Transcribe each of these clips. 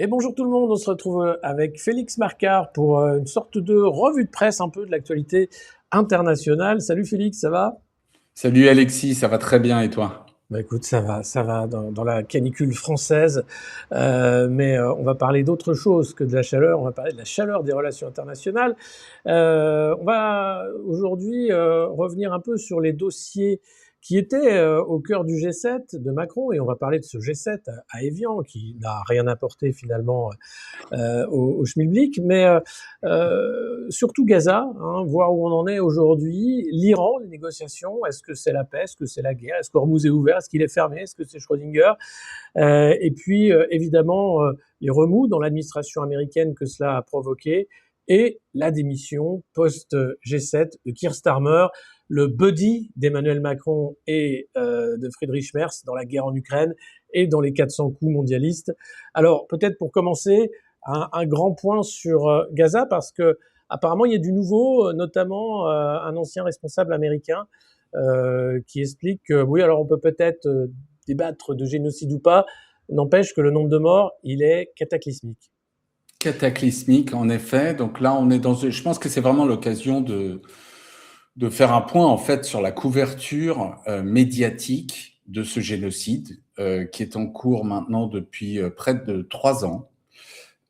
Et bonjour tout le monde, on se retrouve avec Félix Marcard pour une sorte de revue de presse un peu de l'actualité internationale. Salut Félix, ça va? Salut Alexis, ça va très bien et toi? Bah écoute, ça va dans la canicule française, mais on va parler d'autre chose que de la chaleur, on va parler de la chaleur des relations internationales. On va aujourd'hui revenir un peu sur les dossiers qui étaient au cœur du G7 de Macron, et on va parler de ce G7 à Évian qui n'a rien apporté finalement au schmilblick, mais surtout Gaza, hein, voir où on en est aujourd'hui, l'Iran, les négociations, est-ce que c'est la paix, est-ce que c'est la guerre, est-ce qu'Ormuz est ouvert, est-ce qu'il est fermé, est-ce que c'est Schrödinger, et puis évidemment les remous dans l'administration américaine que cela a provoqué, et la démission post-G7 de Keir Starmer, le buddy d'Emmanuel Macron et de Friedrich Merz dans la guerre en Ukraine et dans les 400 coups mondialistes. Alors peut-être pour commencer, un grand point sur Gaza parce que apparemment il y a du nouveau, notamment un ancien responsable américain qui explique que oui, alors on peut peut-être débattre de génocide ou pas, n'empêche que le nombre de morts, il est cataclysmique. Cataclysmique, en effet. Donc là, on est je pense que c'est vraiment l'occasion de faire un point, en fait, sur la couverture médiatique de ce génocide qui est en cours maintenant depuis près de 3 ans.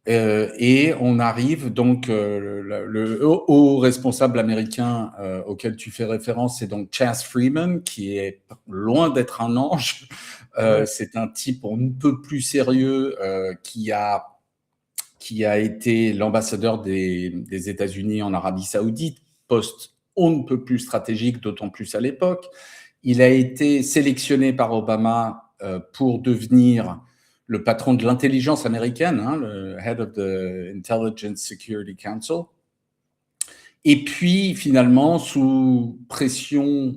Et on arrive donc, le haut responsable américain auquel tu fais référence, c'est donc Chas Freeman, qui est loin d'être un ange. Ouais. C'est un type on ne peut plus sérieux qui a été l'ambassadeur des États-Unis en Arabie Saoudite, poste on ne peut plus stratégique, d'autant plus à l'époque. Il a été sélectionné par Obama pour devenir le patron de l'intelligence américaine, hein, le Head of the Intelligence Security Council. Et puis, finalement, sous pression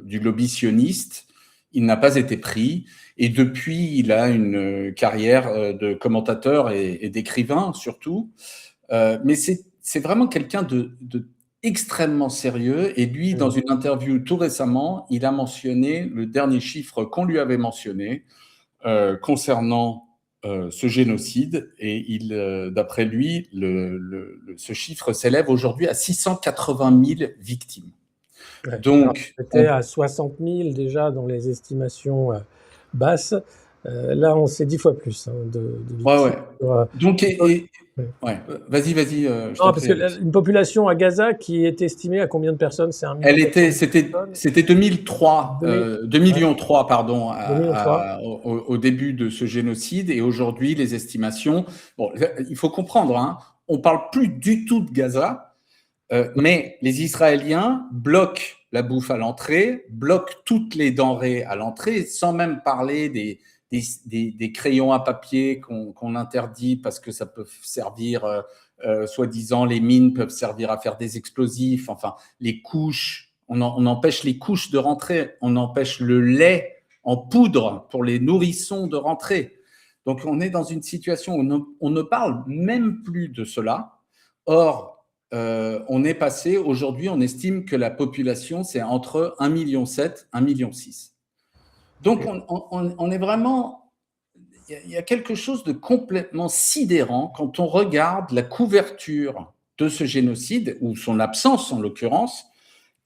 du lobby sioniste, il n'a pas été pris. Et depuis, il a une carrière de commentateur et d'écrivain, surtout. Mais c'est vraiment quelqu'un de extrêmement sérieux. Et lui, dans une interview tout récemment, il a mentionné le dernier chiffre qu'on lui avait mentionné concernant ce génocide. Et d'après lui, ce chiffre s'élève aujourd'hui à 680 000 victimes. Ouais. Alors, Donc, c'était à 60 000 déjà dans les estimations basses. Là, on sait 10 fois plus hein, de ouais, victimes. ouais. Donc, Ouais. ouais. Vas-y, je Non, t'en parce prie, que Alex. une population à Gaza qui est estimée à combien de personnes? C'est 1 400 000 personnes? C'était 2003, 2000, 2 ouais, millions 3, pardon, 2003. au début de ce génocide. Et aujourd'hui, les estimations, bon, il faut comprendre, hein, on parle plus du tout de Gaza, mais les Israéliens bloquent la bouffe à l'entrée, bloquent toutes les denrées à l'entrée, sans même parler des crayons à papier qu'on interdit parce que ça peut servir, soi-disant, les mines peuvent servir à faire des explosifs, enfin, les couches, on empêche les couches de rentrer, on empêche le lait en poudre pour les nourrissons de rentrer. Donc, on est dans une situation où on ne parle même plus de cela. Or, on est passé, aujourd'hui, on estime que la population, c'est entre 1,7 million et 1,6 million. Donc, on est vraiment, il y a quelque chose de complètement sidérant quand on regarde la couverture de ce génocide, ou son absence en l'occurrence,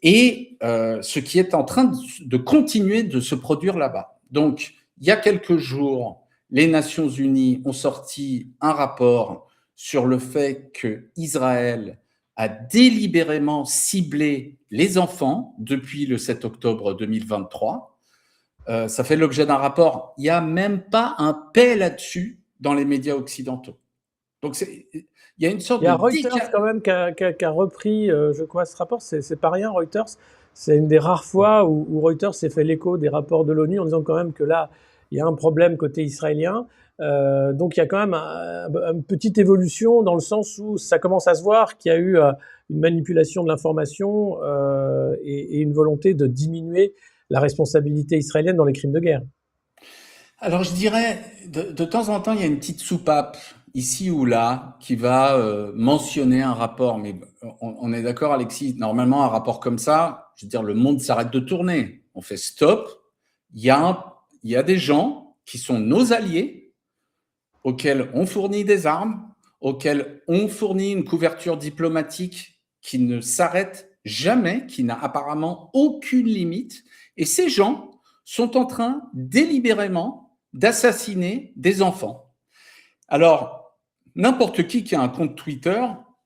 et ce qui est en train de continuer de se produire là-bas. Donc, il y a quelques jours, les Nations Unies ont sorti un rapport sur le fait qu'Israël a délibérément ciblé les enfants depuis le 7 octobre 2023. Ça fait l'objet d'un rapport. Il n'y a même pas un paix là-dessus dans les médias occidentaux. Donc, il y a une sorte Il y de a Reuters quand même qui a repris, je crois, ce rapport. C'est pas rien, Reuters. C'est une des rares fois où Reuters s'est fait l'écho des rapports de l'ONU en disant quand même que là, il y a un problème côté israélien. Donc il y a quand même une petite évolution dans le sens où ça commence à se voir qu'il y a eu une manipulation de l'information et une volonté de diminuer la responsabilité israélienne dans les crimes de guerre. Alors, je dirais, de temps en temps, il y a une petite soupape, ici ou là, qui va mentionner un rapport. Mais on est d'accord, Alexis, normalement, un rapport comme ça, je veux dire, le monde s'arrête de tourner. On fait stop. Il y a des gens qui sont nos alliés, auquel on fournit des armes, auquel on fournit une couverture diplomatique qui ne s'arrête jamais, qui n'a apparemment aucune limite. Et ces gens sont en train délibérément d'assassiner des enfants. Alors, n'importe qui a un compte Twitter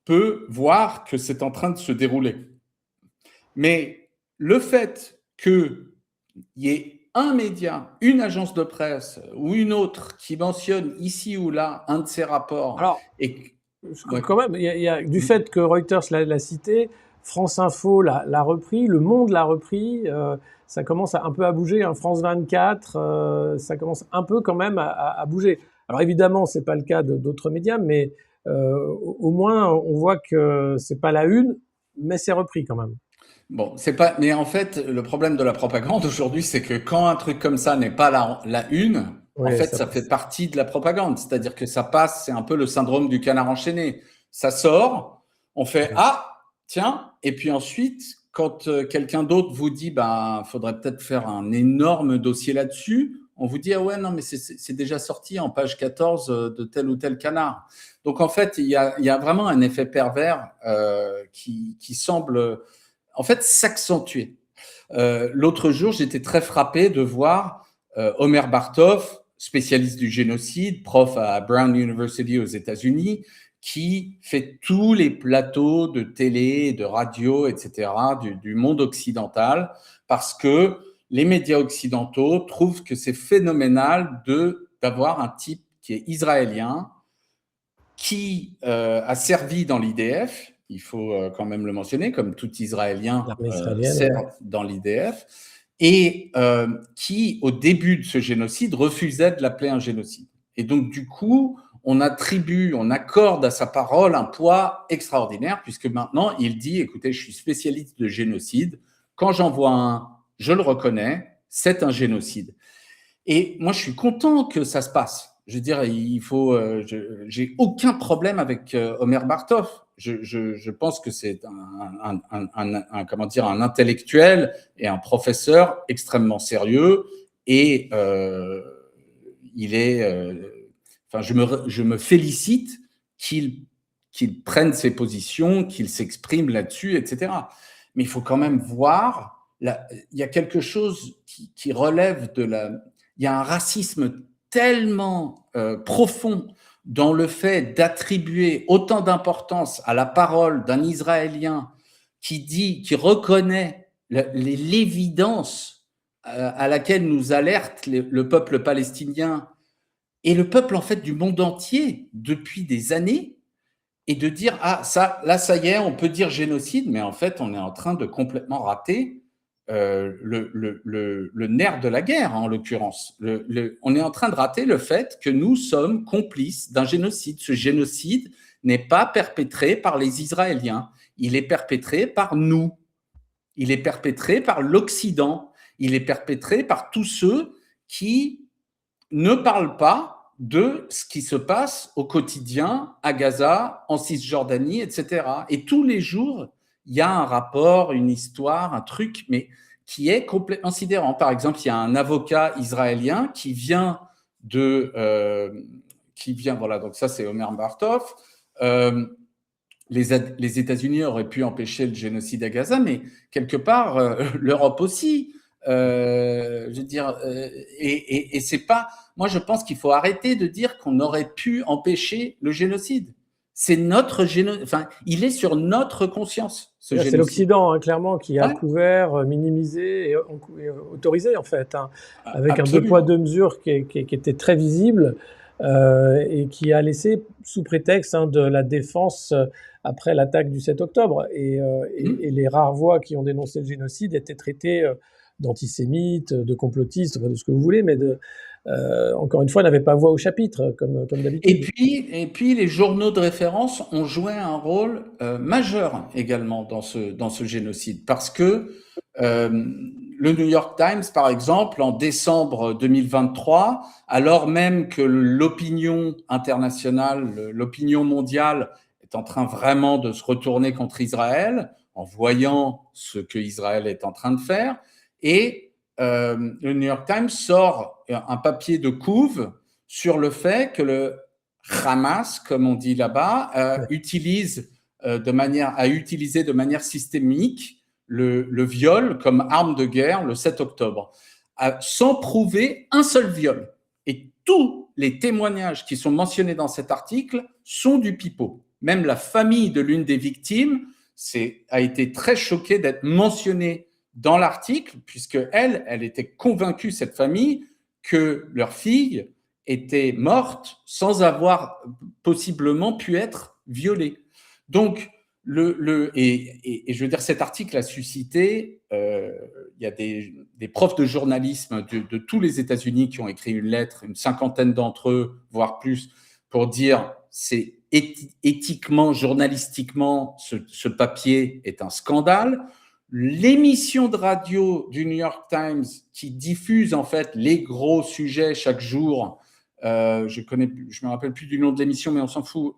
peut voir que c'est en train de se dérouler. Mais le fait qu'il y ait un média, une agence de presse ou une autre qui mentionne ici ou là un de ces rapports. Alors, et ouais. Quand même, il y a du fait que Reuters l'a cité, France Info l'a repris, Le Monde l'a repris, ça commence un peu à bouger, hein, France 24, ça commence un peu quand même à bouger. Alors évidemment, c'est pas le cas d'autres médias, mais au moins on voit que c'est pas la une, mais c'est repris quand même. Bon, c'est pas. Mais en fait, le problème de la propagande aujourd'hui, c'est que quand un truc comme ça n'est pas la une, en Oui, fait, ça fait partie de la propagande. C'est-à-dire que ça passe, c'est un peu le syndrome du canard enchaîné. Ça sort, on fait Oui. ah, tiens, et puis ensuite, quand quelqu'un d'autre vous dit, ben, faudrait peut-être faire un énorme dossier là-dessus, on vous dit ah ouais, non, mais c'est déjà sorti en page 14 de tel ou tel canard. Donc en fait, il y a vraiment un effet pervers qui semble en fait s'accentuer. L'autre jour, j'étais très frappé de voir Omer Bartov, spécialiste du génocide, prof à Brown University aux États-Unis, qui fait tous les plateaux de télé, de radio, etc., du monde occidental, parce que les médias occidentaux trouvent que c'est phénoménal d'avoir un type qui est israélien, qui a servi dans l'IDF, il faut quand même le mentionner, comme tout Israélien sert dans l'IDF, et qui, au début de ce génocide, refusait de l'appeler un génocide. Et donc, du coup, on accorde à sa parole un poids extraordinaire, puisque maintenant, il dit, écoutez, je suis spécialiste de génocide, quand j'en vois un, je le reconnais, c'est un génocide. Et moi, je suis content que ça se passe. Je veux dire, j'ai aucun problème avec Omer Bartov. Je pense que c'est un intellectuel et un professeur extrêmement sérieux. Et je me félicite qu'il prenne ses positions, qu'il s'exprime là-dessus, etc. Mais il faut quand même voir, il y a quelque chose qui relève il y a un racisme tellement profond dans le fait d'attribuer autant d'importance à la parole d'un Israélien qui reconnaît l'évidence à laquelle nous alerte le peuple palestinien et le peuple en fait du monde entier depuis des années, et de dire ah ça y est, on peut dire génocide, mais en fait on est en train de complètement rater le nerf de la guerre, en l'occurrence. On est en train de rater le fait que nous sommes complices d'un génocide. Ce génocide n'est pas perpétré par les Israéliens, il est perpétré par nous, il est perpétré par l'Occident, il est perpétré par tous ceux qui ne parlent pas de ce qui se passe au quotidien à Gaza, en Cisjordanie, etc. Et tous les jours, il y a un rapport, une histoire, un truc, mais qui est complètement sidérant. Par exemple, il y a un avocat israélien qui vient voilà, donc ça c'est Omer Bartov. Les États-Unis auraient pu empêcher le génocide à Gaza, mais quelque part, l'Europe aussi. Je veux dire, et c'est pas. Moi, je pense qu'il faut arrêter de dire qu'on aurait pu empêcher le génocide. C'est notre génocide. Enfin, il est sur notre conscience, ce génocide. C'est l'Occident, hein, clairement, qui a couvert, minimisé et autorisé, en fait, hein, avec Absolument. un deux poids, deux mesures qui était très visible et qui a laissé, sous prétexte de la défense après l'attaque du 7 octobre. Et les rares voix qui ont dénoncé le génocide étaient traitées d'antisémites, de complotistes, de ce que vous voulez, mais encore une fois, n'avaient pas voix au chapitre, comme d'habitude. Et puis, les journaux de référence ont joué un rôle majeur également dans ce génocide, parce que le New York Times, par exemple, en décembre 2023, alors même que l'opinion internationale, l'opinion mondiale est en train vraiment de se retourner contre Israël, en voyant ce que Israël est en train de faire, et le New York Times sort un papier de couve sur le fait que le Hamas, comme on dit là-bas, utilise a utilisé de manière systémique le viol comme arme de guerre le 7 octobre, sans prouver un seul viol. Et tous les témoignages qui sont mentionnés dans cet article sont du pipeau. Même la famille de l'une des victimes a été très choquée d'être mentionnée dans l'article, puisque elle était convaincue, cette famille, que leur fille était morte sans avoir possiblement pu être violée. Donc, et je veux dire, cet article a suscité, il y a des profs de journalisme de tous les États-Unis qui ont écrit une lettre, une cinquantaine d'entre eux, voire plus, pour dire c'est éthiquement, journalistiquement, ce papier est un scandale. L'émission de radio du New York Times qui diffuse en fait les gros sujets chaque jour, je me rappelle plus du nom de l'émission, mais on s'en fout.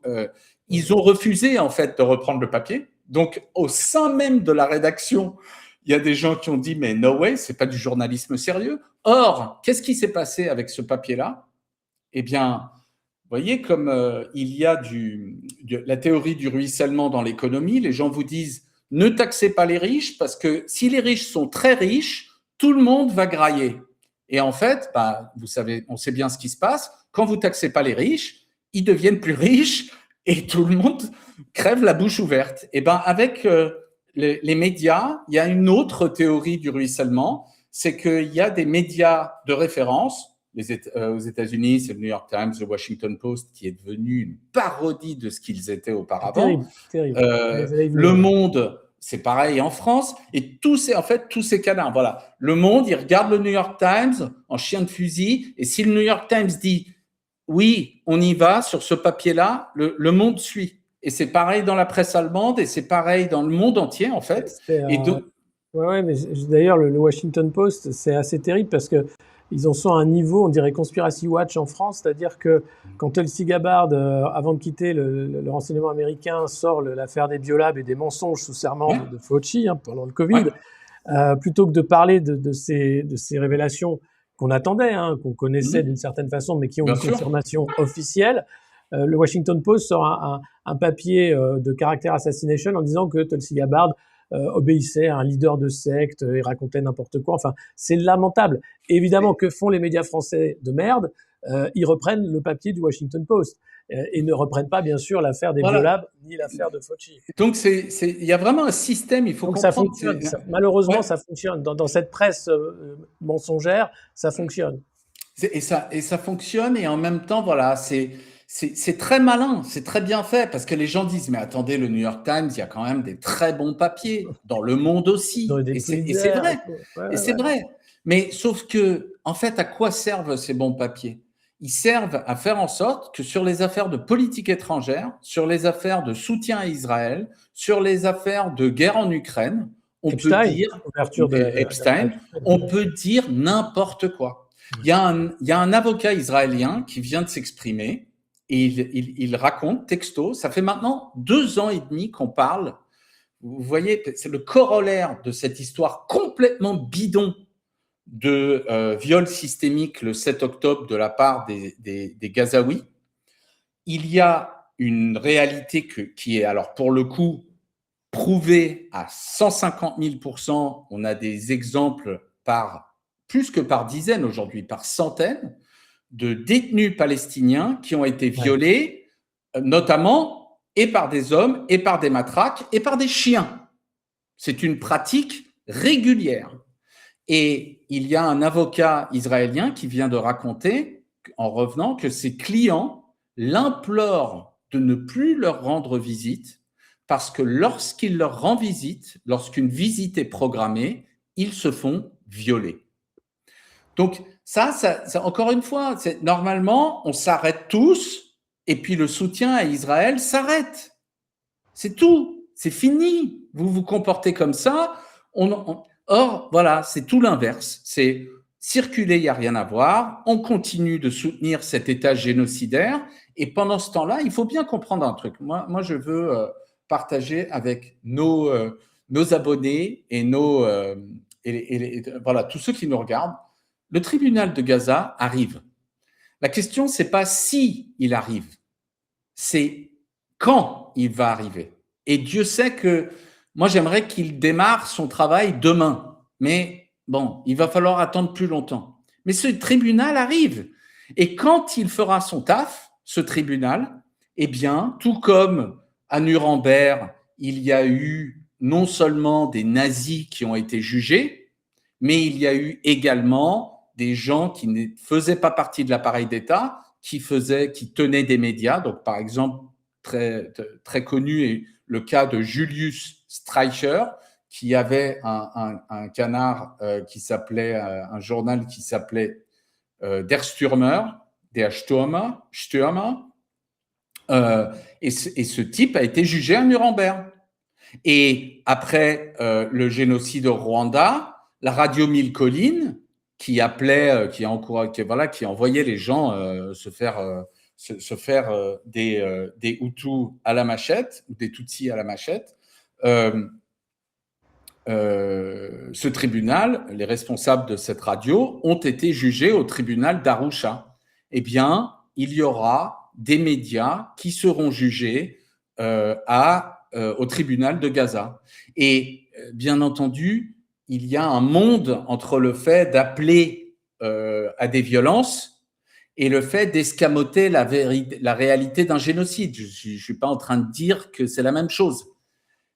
Ils ont refusé en fait de reprendre le papier. Donc au sein même de la rédaction, il y a des gens qui ont dit mais no way, c'est pas du journalisme sérieux. Or, qu'est-ce qui s'est passé avec ce papier-là? Eh bien, vous voyez comme il y a la théorie du ruissellement dans l'économie. Les gens vous disent ne taxez pas les riches parce que si les riches sont très riches, tout le monde va grailler. Et en fait, vous savez, on sait bien ce qui se passe. Quand vous taxez pas les riches, ils deviennent plus riches et tout le monde crève la bouche ouverte. Et avec les médias, il y a une autre théorie du ruissellement, c'est qu'il y a des médias de référence. Aux États-Unis, c'est le New York Times, le Washington Post, qui est devenu une parodie de ce qu'ils étaient auparavant. Terrible. Le Monde, c'est pareil en France. Et tous ces canards, voilà. Le Monde, il regarde le New York Times en chien de fusil. Et si le New York Times dit oui, on y va sur ce papier-là, le Monde suit. Et c'est pareil dans la presse allemande et c'est pareil dans le monde entier, en fait. Ouais, mais d'ailleurs, le Washington Post, c'est assez terrible parce que ils en sont à un niveau, on dirait Conspiracy Watch en France, c'est-à-dire que quand Tulsi Gabbard, avant de quitter le renseignement américain, sort l'affaire des biolabs et des mensonges sous serment de Fauci pendant le Covid, plutôt que de parler de ces révélations qu'on attendait, qu'on connaissait d'une certaine façon, mais qui ont une confirmation officielle, le Washington Post sort un papier de caractère assassination en disant que Tulsi Gabbard obéissait à un leader de secte et racontait n'importe quoi. Enfin, c'est lamentable. Évidemment, que font les médias français de merde? Ils reprennent le papier du Washington Post et ne reprennent pas, bien sûr, l'affaire des biolabs ni l'affaire de Fauci. Donc, il y a vraiment un système, il faut comprendre. Ça fonctionne. Malheureusement, ça fonctionne. Dans cette presse mensongère, ça fonctionne. Et ça fonctionne, et en même temps, voilà, c'est très malin, c'est très bien fait, parce que les gens disent, mais attendez, le New York Times, il y a quand même des très bons papiers, dans Le Monde aussi, et c'est vrai, c'est vrai. Mais sauf que, en fait, à quoi servent ces bons papiers? Ils servent à faire en sorte que sur les affaires de politique étrangère, sur les affaires de soutien à Israël, sur les affaires de guerre en Ukraine, on peut dire n'importe quoi. Il y a un avocat israélien qui vient de s'exprimer, et il raconte texto, ça fait maintenant 2 ans et demi qu'on parle. Vous voyez, c'est le corollaire de cette histoire complètement bidon de viol systémique le 7 octobre de la part des Gazaouis. Il y a une réalité qui est, alors pour le coup, prouvée à 150 000%. On a des exemples plus que par dizaines aujourd'hui, par centaines, de détenus palestiniens qui ont été violés, notamment et par des hommes, et par des matraques, et par des chiens. C'est une pratique régulière. Et il y a un avocat israélien qui vient de raconter, en revenant, que ses clients l'implorent de ne plus leur rendre visite, parce que lorsqu'il leur rend visite, lorsqu'une visite est programmée, ils se font violer. Donc, ça encore une fois, normalement, on s'arrête tous, et puis le soutien à Israël s'arrête. C'est tout, c'est fini. Vous vous comportez comme ça. Or, voilà, c'est tout l'inverse. C'est circuler, il n'y a rien à voir. On continue de soutenir cet État génocidaire. Et pendant ce temps-là, il faut bien comprendre un truc. Moi je veux partager avec nos abonnés et voilà, tous ceux qui nous regardent. Le tribunal de Gaza arrive. La question, c'est pas si il arrive, c'est quand il va arriver. Et Dieu sait que moi, j'aimerais qu'il démarre son travail demain. Mais bon, il va falloir attendre plus longtemps. Mais ce tribunal arrive. Et quand il fera son taf, ce tribunal, eh bien, tout comme à Nuremberg, il y a eu non seulement des nazis qui ont été jugés, mais il y a eu également des gens qui ne faisaient pas partie de l'appareil d'État, qui tenaient des médias. Donc, par exemple, très connu est le cas de Julius Streicher, qui avait un canard qui s'appelait, un journal qui s'appelait Der Stürmer, Stürmer, et ce type a été jugé à Nuremberg. Et après le génocide au Rwanda, la radio Mille Collines, qui appelait, qui envoyait les gens se faire des Hutus à la machette, ou des Tutsis à la machette. Ce tribunal, les responsables de cette radio ont été jugés au tribunal d'Arusha. Eh bien, il y aura des médias qui seront jugés au tribunal de Gaza. Et bien entendu, il y a un monde entre le fait d'appeler à des violences et le fait d'escamoter la réalité d'un génocide. Je ne suis pas en train de dire que c'est la même chose.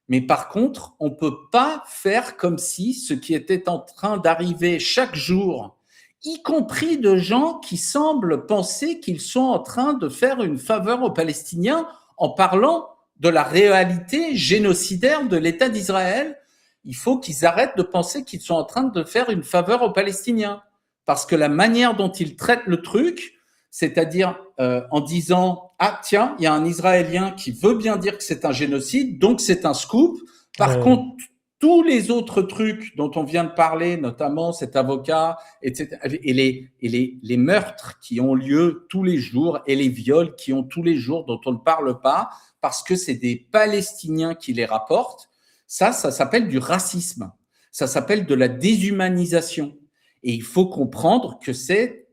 Mais par contre, on ne peut pas faire comme si ce qui était en train d'arriver chaque jour, y compris de gens qui semblent penser qu'ils sont en train de faire une faveur aux Palestiniens en parlant de la réalité génocidaire de l'État d'Israël. Il faut qu'ils arrêtent de penser qu'ils sont en train de faire une faveur aux Palestiniens. Parce que la manière dont ils traitent le truc, c'est-à-dire en disant « Ah tiens, il y a un Israélien qui veut bien dire que c'est un génocide, donc c'est un scoop ». Par contre, tous les autres trucs dont on vient de parler, notamment cet avocat, etc., et les meurtres qui ont lieu tous les jours et les viols qui ont tous les jours dont on ne parle pas parce que c'est des Palestiniens qui les rapportent, ça s'appelle du racisme. Ça s'appelle de la déshumanisation. Et il faut comprendre que c'est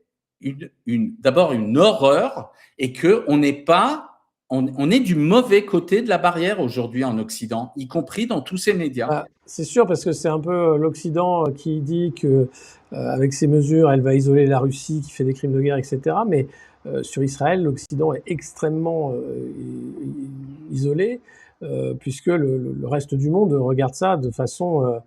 d'abord une horreur et qu'on n'est pas, on est du mauvais côté de la barrière aujourd'hui en Occident, y compris dans tous ces médias. Ah, c'est sûr, parce que c'est un peu l'Occident qui dit que avec ces mesures, elle va isoler la Russie qui fait des crimes de guerre, etc. Mais sur Israël, l'Occident est extrêmement isolé, puisque le reste du monde regarde ça de façon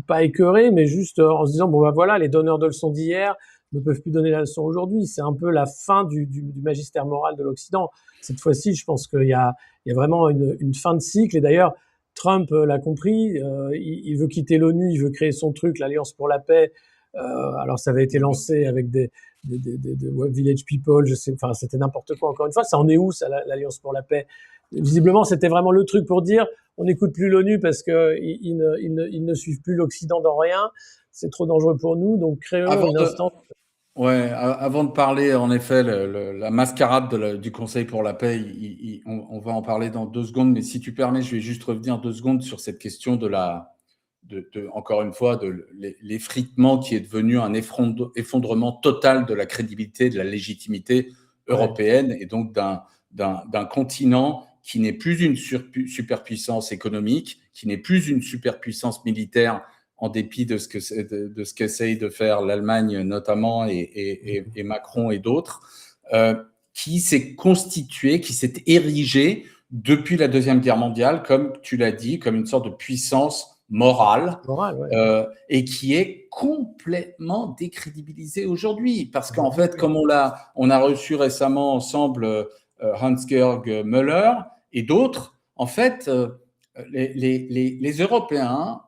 pas écœurée, mais juste en se disant bon ben voilà, les donneurs de leçons d'hier ne peuvent plus donner la leçon aujourd'hui. C'est un peu la fin du magistère moral de l'Occident. Cette fois-ci, je pense qu'il y a vraiment une fin de cycle. Et d'ailleurs, Trump l'a compris. Il veut quitter l'ONU, il veut créer son truc, l'Alliance pour la paix. Alors ça avait été lancé avec des Village People, je sais, enfin c'était n'importe quoi. Encore une fois, ça en est où ça, l'Alliance pour la paix? Visiblement, c'était vraiment le truc pour dire on n'écoute plus l'ONU parce que ils ne suivent plus l'Occident dans rien. C'est trop dangereux pour nous, donc créons une instance. Ouais, avant de parler, en effet, la mascarade du Conseil pour la paix, on va en parler dans 2 secondes, mais si tu permets, je vais juste revenir 2 secondes sur cette question encore une fois, de l'effritement qui est devenu un effondrement total de la crédibilité, de la légitimité européenne, et donc d'un continent qui n'est plus une superpuissance économique, qui n'est plus une superpuissance militaire, en dépit de ce qu'essaye de faire l'Allemagne notamment et Macron et d'autres, qui s'est constitué, qui s'est érigé depuis la Deuxième Guerre mondiale, comme tu l'as dit, comme une sorte de puissance morale, et qui est complètement décrédibilisée aujourd'hui. Parce qu'en fait, comme on a reçu récemment ensemble Hans-Georg Müller et d'autres, en fait, les Européens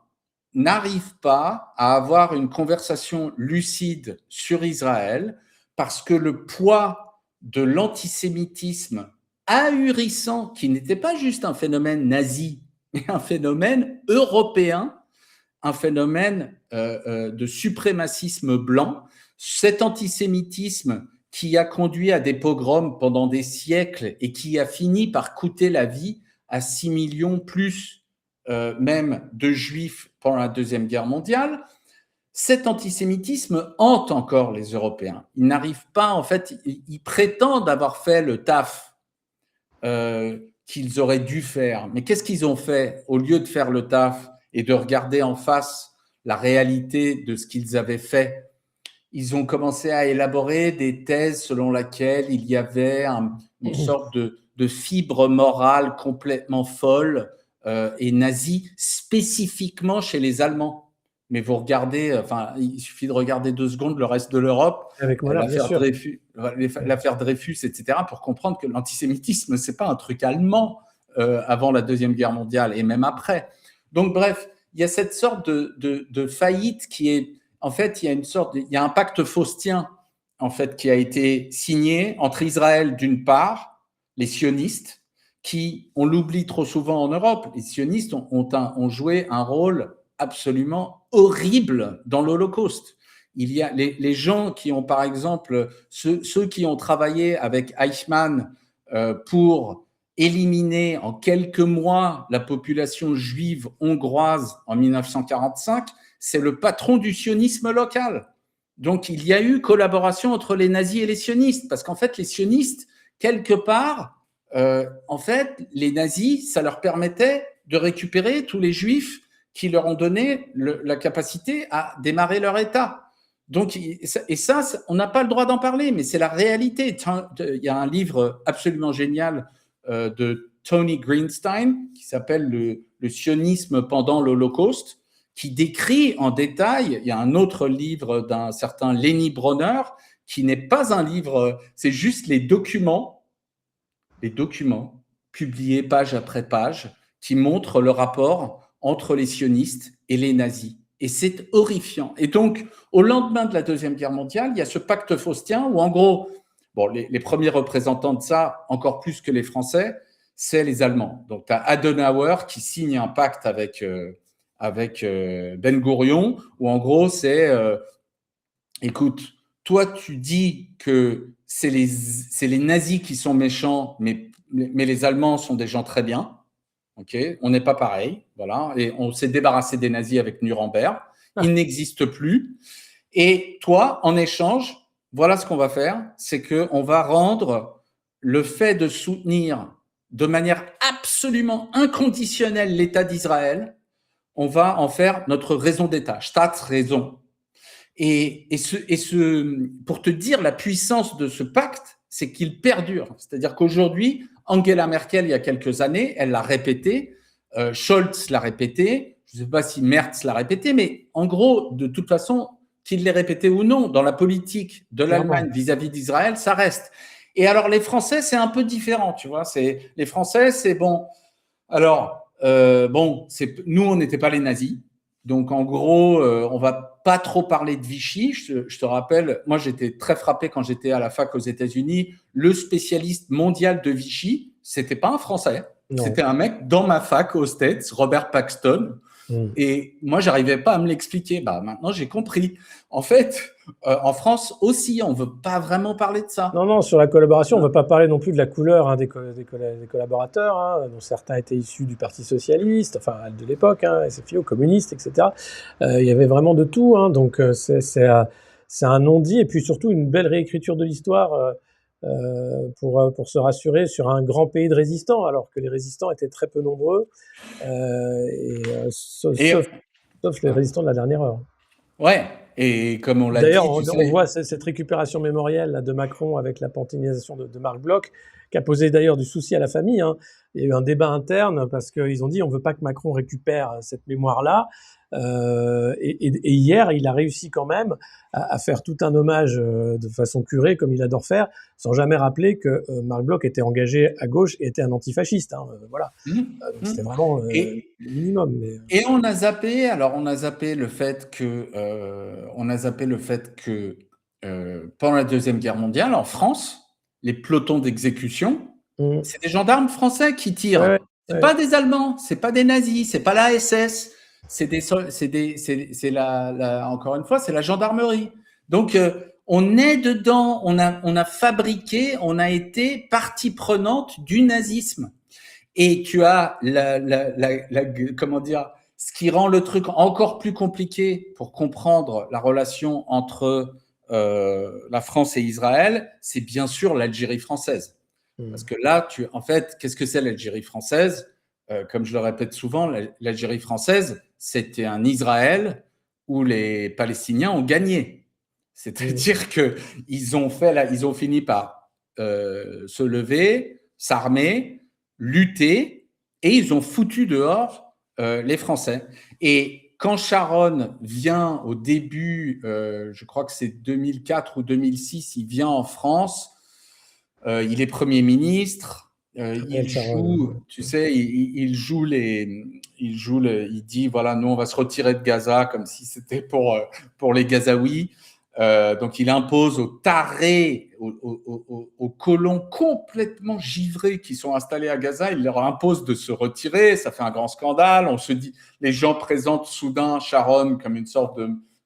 n'arrivent pas à avoir une conversation lucide sur Israël parce que le poids de l'antisémitisme ahurissant, qui n'était pas juste un phénomène nazi, mais un phénomène européen, un phénomène de suprémacisme blanc, cet antisémitisme qui a conduit à des pogroms pendant des siècles et qui a fini par coûter la vie à 6 millions plus même de juifs pendant la Deuxième Guerre mondiale, cet antisémitisme hante encore les Européens. Ils n'arrivent pas, en fait, ils prétendent avoir fait le taf qu'ils auraient dû faire. Mais qu'est-ce qu'ils ont fait au lieu de faire le taf et de regarder en face la réalité de ce qu'ils avaient fait? Ils ont commencé à élaborer des thèses selon lesquelles il y avait une sorte de fibre morale complètement folle et nazie, spécifiquement chez les Allemands. Mais vous regardez, enfin, il suffit de regarder 2 secondes le reste de l'Europe, l'affaire Dreyfus, etc., pour comprendre que l'antisémitisme, c'est pas un truc allemand avant la Deuxième Guerre mondiale et même après. Donc, bref, il y a cette sorte de faillite qui est, en fait, il y a un pacte faustien, en fait, qui a été signé entre Israël d'une part, les sionistes, qui, on l'oublie trop souvent en Europe, les sionistes ont joué un rôle absolument horrible dans l'Holocauste. Il y a les gens qui ont, par exemple, ceux qui ont travaillé avec Eichmann pour éliminer en quelques mois la population juive hongroise en 1945, c'est le patron du sionisme local. Donc, il y a eu collaboration entre les nazis et les sionistes, parce qu'en fait, les sionistes, quelque part, en fait, les nazis, ça leur permettait de récupérer tous les juifs qui leur ont donné la capacité à démarrer leur État. Donc, et ça, on n'a pas le droit d'en parler, mais c'est la réalité. Il y a un livre absolument génial de Tony Greenstein qui s'appelle le sionisme pendant l'Holocauste, qui décrit en détail. Il y a un autre livre d'un certain Lenny Bronner qui n'est pas un livre, c'est juste les documents publiés page après page qui montrent le rapport entre les sionistes et les nazis. Et c'est horrifiant. Et donc, au lendemain de la Deuxième Guerre mondiale, il y a ce pacte faustien où, en gros, bon, les premiers représentants de ça, encore plus que les Français, c'est les Allemands. Donc, tu as Adenauer qui signe un pacte avec Ben Gourion, où en gros, c'est écoute, toi, tu dis que c'est les nazis qui sont méchants, mais les Allemands sont des gens très bien. Okay, on n'est pas pareil, voilà, et on s'est débarrassé des nazis avec Nuremberg, ils n'existent plus. Et toi, en échange, voilà ce qu'on va faire, c'est qu'on va rendre le fait de soutenir de manière absolument inconditionnelle l'État d'Israël, on va en faire notre raison d'État, Staatsräson. Et pour te dire la puissance de ce pacte, c'est qu'il perdure. C'est-à-dire qu'aujourd'hui, Angela Merkel, il y a quelques années, elle l'a répété, Scholz l'a répété, je ne sais pas si Merz l'a répété, mais en gros, de toute façon, qu'il l'ait répété ou non, dans la politique de l'Allemagne vis-à-vis d'Israël, ça reste. Et alors, les Français, c'est un peu différent, tu vois. Les Français, c'est bon. Alors, nous, on n'était pas les nazis. Donc, en gros, on va pas trop parler de Vichy. Je te rappelle, moi, j'étais très frappé quand j'étais à la fac aux États-Unis. Le spécialiste mondial de Vichy, c'était pas un Français. Non. C'était un mec dans ma fac aux States, Robert Paxton. Et moi, j'arrivais pas à me l'expliquer. Bah, maintenant, j'ai compris. En fait, en France aussi, on veut pas vraiment parler de ça. Non, sur la collaboration, on veut pas parler non plus de la couleur des collaborateurs, dont certains étaient issus du Parti socialiste, enfin de l'époque, SFIO, communistes, etc. Il y avait vraiment de tout, donc c'est un non-dit et puis surtout une belle réécriture de l'histoire pour se rassurer sur un grand pays de résistants, alors que les résistants étaient très peu nombreux, sauf les résistants de la dernière heure. Ouais, et comme on l'a dit… D'ailleurs, on voit cette récupération mémorielle là, de Macron avec la panthéonisation de Marc Bloch, qui a posé d'ailleurs du souci à la famille. Il y a eu un débat interne parce qu'ils ont dit on ne veut pas que Macron récupère cette mémoire-là. Et hier, il a réussi quand même à faire tout un hommage de façon curée, comme il adore faire, sans jamais rappeler que Marc Bloch était engagé à gauche et était un antifasciste. Voilà. C'était vraiment le minimum. Et on a zappé le fait que pendant la Deuxième Guerre mondiale, en France, les pelotons d'exécution, c'est des gendarmes français qui tirent. C'est pas des Allemands, c'est pas des nazis, c'est pas la SS. Encore une fois, c'est la gendarmerie. Donc, on est dedans, on a fabriqué, on a été partie prenante du nazisme. Et tu as comment dire, Ce qui rend le truc encore plus compliqué pour comprendre la relation entre la France et Israël, c'est bien sûr l'Algérie française. Parce que là, en fait, qu'est-ce que c'est l'Algérie française? Comme je le répète souvent, l'Algérie française, c'était un Israël où les Palestiniens ont gagné. C'est-à-dire qu'ils ont fini par se lever, s'armer, lutter, et ils ont foutu dehors les Français. Et quand Sharon vient au début, je crois que c'est 2004 ou 2006, il vient en France, il est Premier ministre, il joue, tu sais, il dit voilà, nous on va se retirer de Gaza comme si c'était pour les Gazaouis. Donc il impose aux tarés, aux colons complètement givrés qui sont installés à Gaza, il leur impose de se retirer. Ça fait un grand scandale. On se dit, les gens présentent soudain Sharon comme une sorte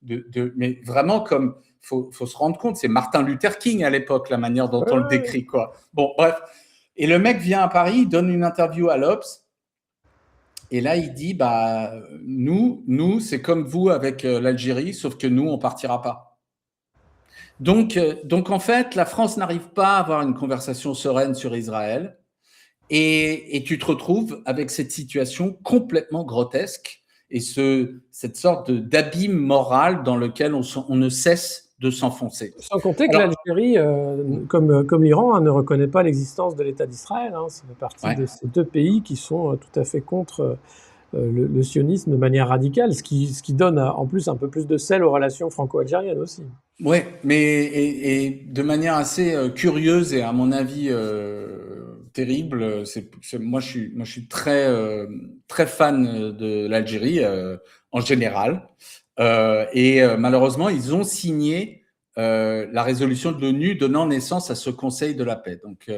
mais vraiment comme, faut se rendre compte, c'est Martin Luther King à l'époque, la manière dont on le décrit, quoi. Bon, bref. Et le mec vient à Paris, il donne une interview à l'Obs. Et là, il dit, bah, nous, c'est comme vous avec l'Algérie, sauf que nous, on partira pas. Donc, en fait, la France n'arrive pas à avoir une conversation sereine sur Israël, et tu te retrouves avec cette situation complètement grotesque et cette sorte d'abîme moral dans lequel on ne cesse de s'enfoncer. Sans compter que l'Algérie, comme l'Iran, ne reconnaît pas l'existence de l'État d'Israël. Ça fait partie de ces deux pays qui sont tout à fait contre le sionisme de manière radicale, ce qui donne en plus un peu plus de sel aux relations franco-algériennes aussi. Oui, mais et de manière assez curieuse et à mon avis terrible. Moi, je suis très fan de l'Algérie en général. Et malheureusement, ils ont signé la résolution de l'ONU donnant naissance à ce Conseil de la paix. Donc,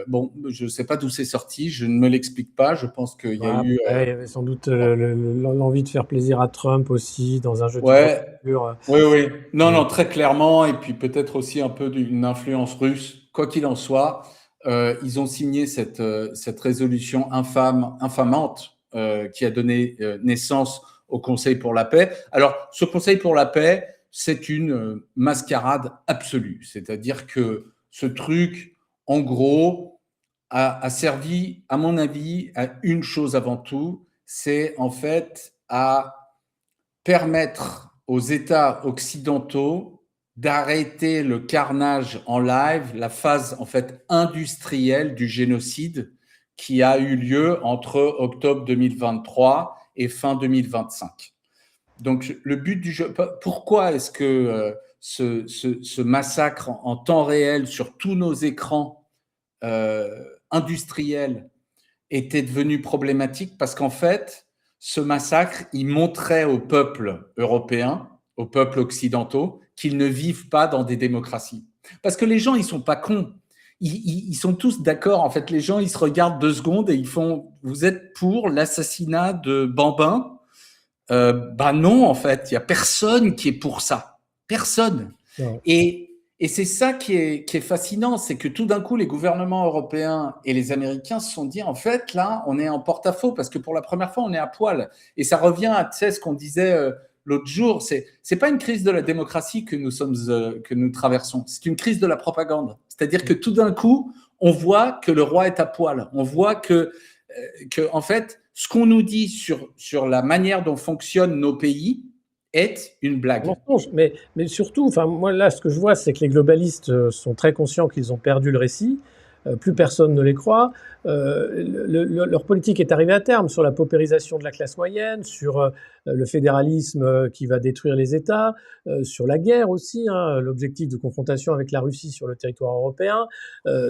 bon, je ne sais pas d'où c'est sorti, je ne me l'explique pas. Je pense qu'il y a eu. Il y avait sans doute l'envie de faire plaisir à Trump aussi dans un jeu de posture. Oui. Non, très clairement. Et puis peut-être aussi un peu d'une influence russe. Quoi qu'il en soit, ils ont signé cette résolution infamante qui a donné naissance au Conseil pour la paix. Alors, ce Conseil pour la paix, c'est une mascarade absolue. C'est-à-dire que ce truc, en gros, a servi, à mon avis, à une chose avant tout, c'est en fait à permettre aux États occidentaux d'arrêter le carnage en live, la phase en fait industrielle du génocide qui a eu lieu entre octobre 2023 et fin 2025. Donc le but du jeu, pourquoi est-ce que ce massacre en temps réel sur tous nos écrans industriels était devenu problématique? Parce qu'en fait, ce massacre, il montrait aux peuples européens, aux peuples occidentaux, qu'ils ne vivent pas dans des démocraties. Parce que les gens, ils sont pas cons. Ils sont tous d'accord. En fait, les gens, ils se regardent 2 secondes et ils font « Vous êtes pour l'assassinat de Bambin ?» Bah non, en fait, il y a personne qui est pour ça. Personne. Ouais. Et c'est ça qui est fascinant, c'est que tout d'un coup, les gouvernements européens et les Américains se sont dit, en fait, là, on est en porte-à-faux parce que pour la première fois, on est à poil. Et ça revient à, tu sais, ce qu'on disait l'autre jour, c'est pas une crise de la démocratie que nous traversons, c'est une crise de la propagande. C'est-à-dire que tout d'un coup, on voit que le roi est à poil. On voit que en fait, ce qu'on nous dit sur la manière dont fonctionnent nos pays est une blague. Mensonge, mais surtout, enfin, moi là, ce que je vois, c'est que les globalistes sont très conscients qu'ils ont perdu le récit. Plus personne ne les croit. Leur politique est arrivée à terme sur la paupérisation de la classe moyenne, sur le fédéralisme qui va détruire les États, sur la guerre aussi, l'objectif de confrontation avec la Russie sur le territoire européen.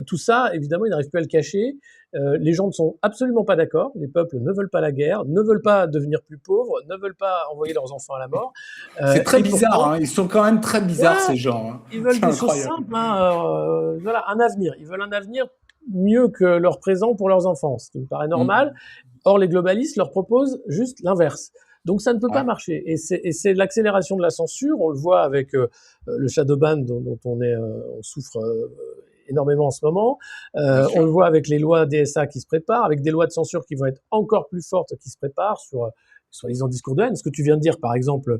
Tout ça, évidemment, ils n'arrivent plus à le cacher. Les gens ne sont absolument pas d'accord. Les peuples ne veulent pas la guerre, ne veulent pas devenir plus pauvres, ne veulent pas envoyer leurs enfants à la mort. C'est très bizarre, pourtant, ils sont quand même très bizarres, ces gens. Ils veulent des choses simples, voilà, un avenir. Ils veulent un avenir mieux que leur présent pour leurs enfants, ce qui me paraît normal. Or, les globalistes leur proposent juste l'inverse. Donc, ça ne peut pas marcher. Et c'est l'accélération de la censure. On le voit avec le shadow ban dont on souffre énormément en ce moment. On le voit avec les lois DSA qui se préparent, avec des lois de censure qui vont être encore plus fortes qui se préparent sur les discours de haine. Ce que tu viens de dire, par exemple,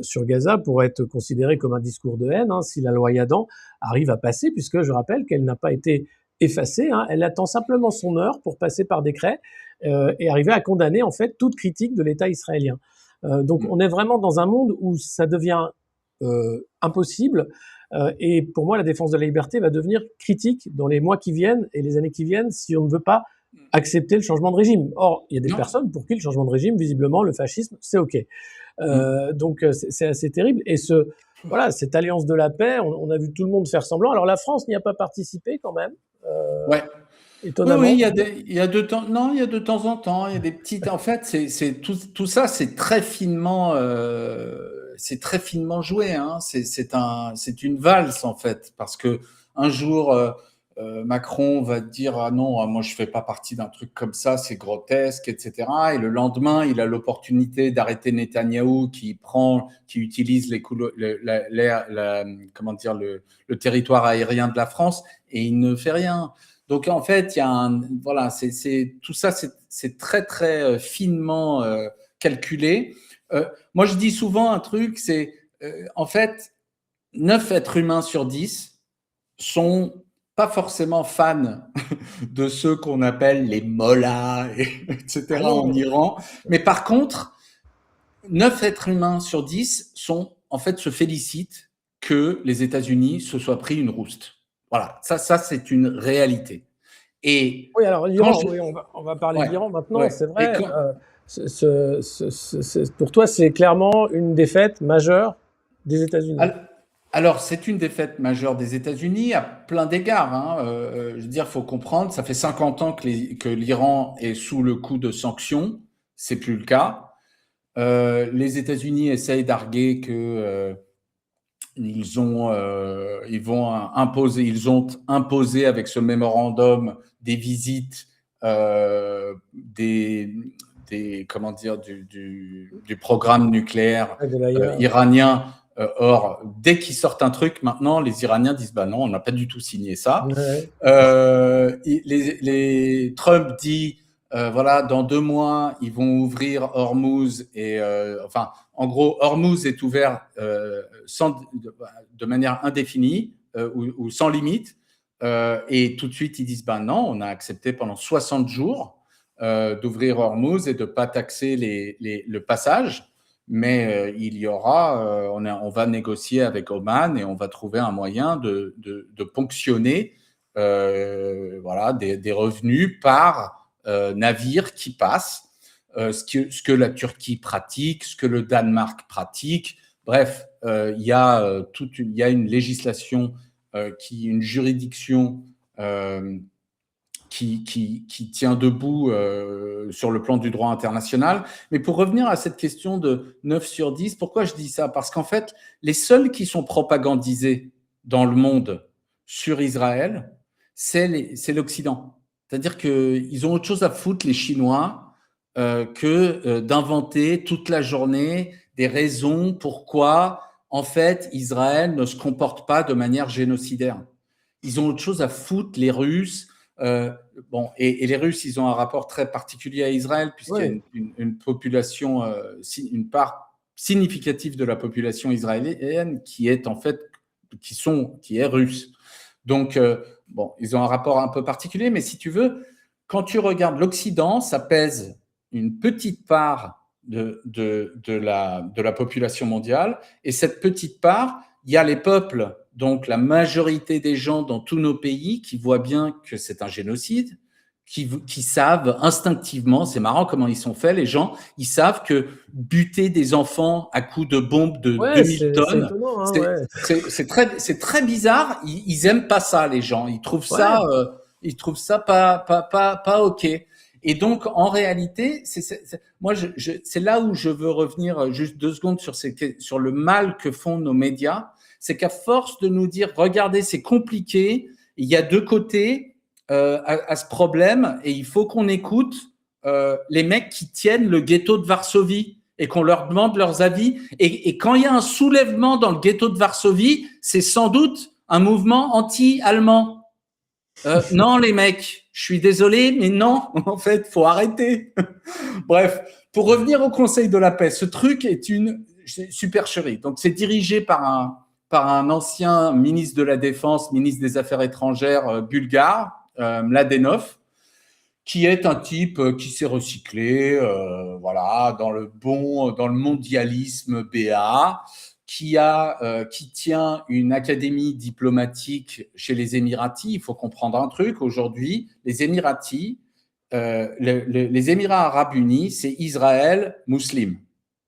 sur Gaza pourrait être considéré comme un discours de haine si la loi Yadan arrive à passer, puisque je rappelle qu'elle n'a pas été effacée. Elle attend simplement son heure pour passer par décret et arriver à condamner en fait toute critique de l'État israélien. Donc on est vraiment dans un monde où ça devient impossible. Et pour moi, la défense de la liberté va devenir critique dans les mois qui viennent et les années qui viennent si on ne veut pas accepter le changement de régime. Or, il y a des personnes pour qui le changement de régime, visiblement, le fascisme, c'est OK. Donc, c'est assez terrible. Et cette alliance de la paix, on a vu tout le monde faire semblant. Alors, la France n'y a pas participé quand même. Ouais. Étonnamment. Oui, il y a de temps en temps, il y a des petites. En fait, tout ça, c'est très finement joué. C'est une valse en fait, parce que un jour Macron va dire ah non, moi je fais pas partie d'un truc comme ça, c'est grotesque, etc. Et le lendemain, il a l'opportunité d'arrêter Netanyahou qui utilise le territoire aérien de la France et il ne fait rien. Donc en fait, il y a tout ça, c'est très très finement calculé. Moi, je dis souvent un truc, c'est en fait 9 êtres humains sur 10 sont pas forcément fans de ceux qu'on appelle les mollahs, etc. en Iran. Mais par contre, 9 êtres humains sur 10 se félicitent que les États-Unis se soient pris une rouste. Voilà, ça c'est une réalité. Et oui, alors l'Iran, on va parler de l'Iran maintenant, c'est vrai. Pour toi, c'est clairement une défaite majeure des États-Unis. Alors, c'est une défaite majeure des États-Unis à plein d'égards. Je veux dire, il faut comprendre, ça fait 50 ans que l'Iran est sous le coup de sanctions, c'est plus le cas. Les États-Unis essayent d'arguer que ils ont imposé avec ce mémorandum des visites du programme nucléaire iranien. Or, dès qu'ils sortent un truc, maintenant, les Iraniens disent bah non, on n'a pas du tout signé ça. Trump dit dans 2 mois, ils vont ouvrir Hormuz et en gros, Hormuz est ouvert de manière indéfinie ou sans limite. Et tout de suite, ils disent non, on a accepté pendant 60 jours d'ouvrir Hormuz et de ne pas taxer le passage. Mais il y aura, on va négocier avec Oman et on va trouver un moyen de ponctionner des revenus par navires qui passent, ce que la Turquie pratique, ce que le Danemark pratique. Bref, il y a une législation, une juridiction qui tient debout sur le plan du droit international. Mais pour revenir à cette question de 9 sur 10, pourquoi je dis ça? Parce qu'en fait, les seuls qui sont propagandisés dans le monde sur Israël, c'est l'Occident. C'est-à-dire qu'ils ont autre chose à foutre, les Chinois, que d'inventer toute la journée des raisons pourquoi, en fait, Israël ne se comporte pas de manière génocidaire. Ils ont autre chose à foutre, les Russes. Et les Russes, ils ont un rapport très particulier à Israël, puisqu'il y a une population, une part significative de la population israélienne qui est en fait, qui est russe. Donc, ils ont un rapport un peu particulier, mais si tu veux, quand tu regardes l'Occident, ça pèse une petite part de la population mondiale, et cette petite part, il y a les peuples, donc la majorité des gens dans tous nos pays qui voient bien que c'est un génocide, qui savent instinctivement, c'est marrant comment ils sont faits, les gens, ils savent que buter des enfants à coups de bombes de 2000 tonnes, c'est très bizarre, ils aiment pas ça, les gens, ils trouvent ça pas OK. Et donc, en réalité, moi, c'est là où je veux revenir juste 2 secondes sur le mal que font nos médias. C'est qu'à force de nous dire, regardez, c'est compliqué, il y a 2 côtés à ce problème et il faut qu'on écoute les mecs qui tiennent le ghetto de Varsovie et qu'on leur demande leurs avis. Et quand il y a un soulèvement dans le ghetto de Varsovie, c'est sans doute un mouvement anti-allemand. Non, les mecs, je suis désolé, mais non, en fait, faut arrêter. Bref, pour revenir au Conseil de la paix, ce truc est une supercherie. Donc, c'est dirigé par un ancien ministre de la Défense, ministre des Affaires étrangères bulgare, Mladenov, qui est un type qui s'est recyclé, voilà, dans le mondialisme BA, qui tient une académie diplomatique chez les Émiratis. Il faut comprendre un truc. Aujourd'hui, les Émiratis, les Émirats arabes unis, c'est Israël musulman.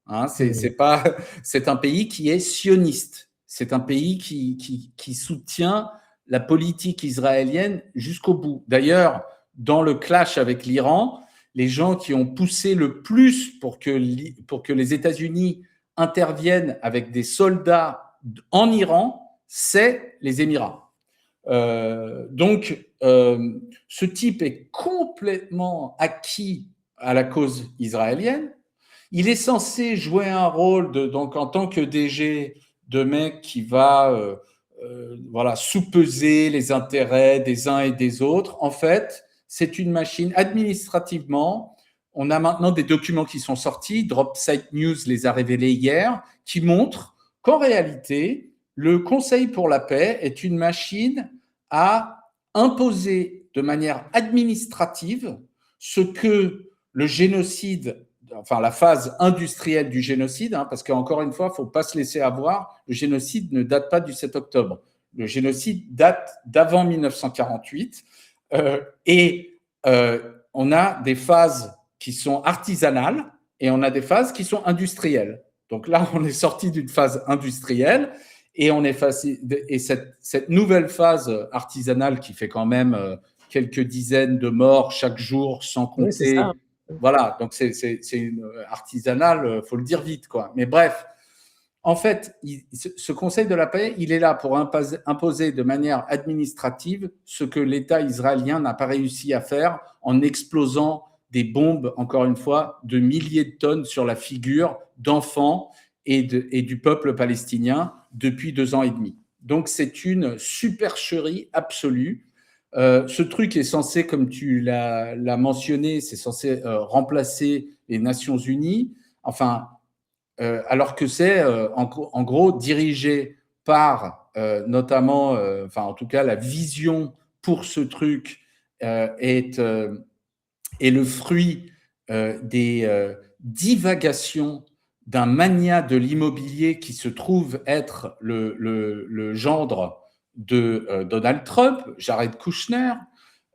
Hein, c'est un pays qui est sioniste. C'est un pays qui soutient la politique israélienne jusqu'au bout. D'ailleurs, dans le clash avec l'Iran, les gens qui ont poussé le plus pour que les États-Unis interviennent avec des soldats en Iran, c'est les Émirats. Donc, ce type est complètement acquis à la cause israélienne. Il est censé jouer un rôle donc en tant que DG de mec qui va voilà, sous-peser les intérêts des uns et des autres. En fait, c'est une machine administrativement. On a maintenant des documents qui sont sortis. DropSite News les a révélés hier, qui montrent qu'en réalité, le Conseil pour la paix est une machine à imposer de manière administrative ce que le génocide, enfin la phase industrielle du génocide, hein, parce qu'encore une fois, il ne faut pas se laisser avoir, le génocide ne date pas du 7 octobre. Le génocide date d'avant 1948 et on a des phases qui sont artisanales et on a des phases qui sont industrielles. Donc là, on est sorti d'une phase industrielle et cette nouvelle phase artisanale qui fait quand même quelques dizaines de morts chaque jour, sans compter. Oui, c'est ça. Voilà, donc c'est une artisanale, faut le dire vite, quoi. Mais bref, en fait, ce Conseil de la paix, il est là pour imposer de manière administrative ce que l'État israélien n'a pas réussi à faire en explosant des bombes, encore une fois, de milliers de tonnes sur la figure d'enfants et du peuple palestinien depuis 2 ans et demi. Donc, c'est une supercherie absolue. Ce truc est censé, comme tu l'as mentionné, c'est censé remplacer les Nations Unies. Enfin, alors que c'est en gros dirigé par notamment, enfin en tout cas la vision pour ce truc est le fruit des divagations d'un magnat de l'immobilier qui se trouve être le gendre de Donald Trump, Jared Kushner.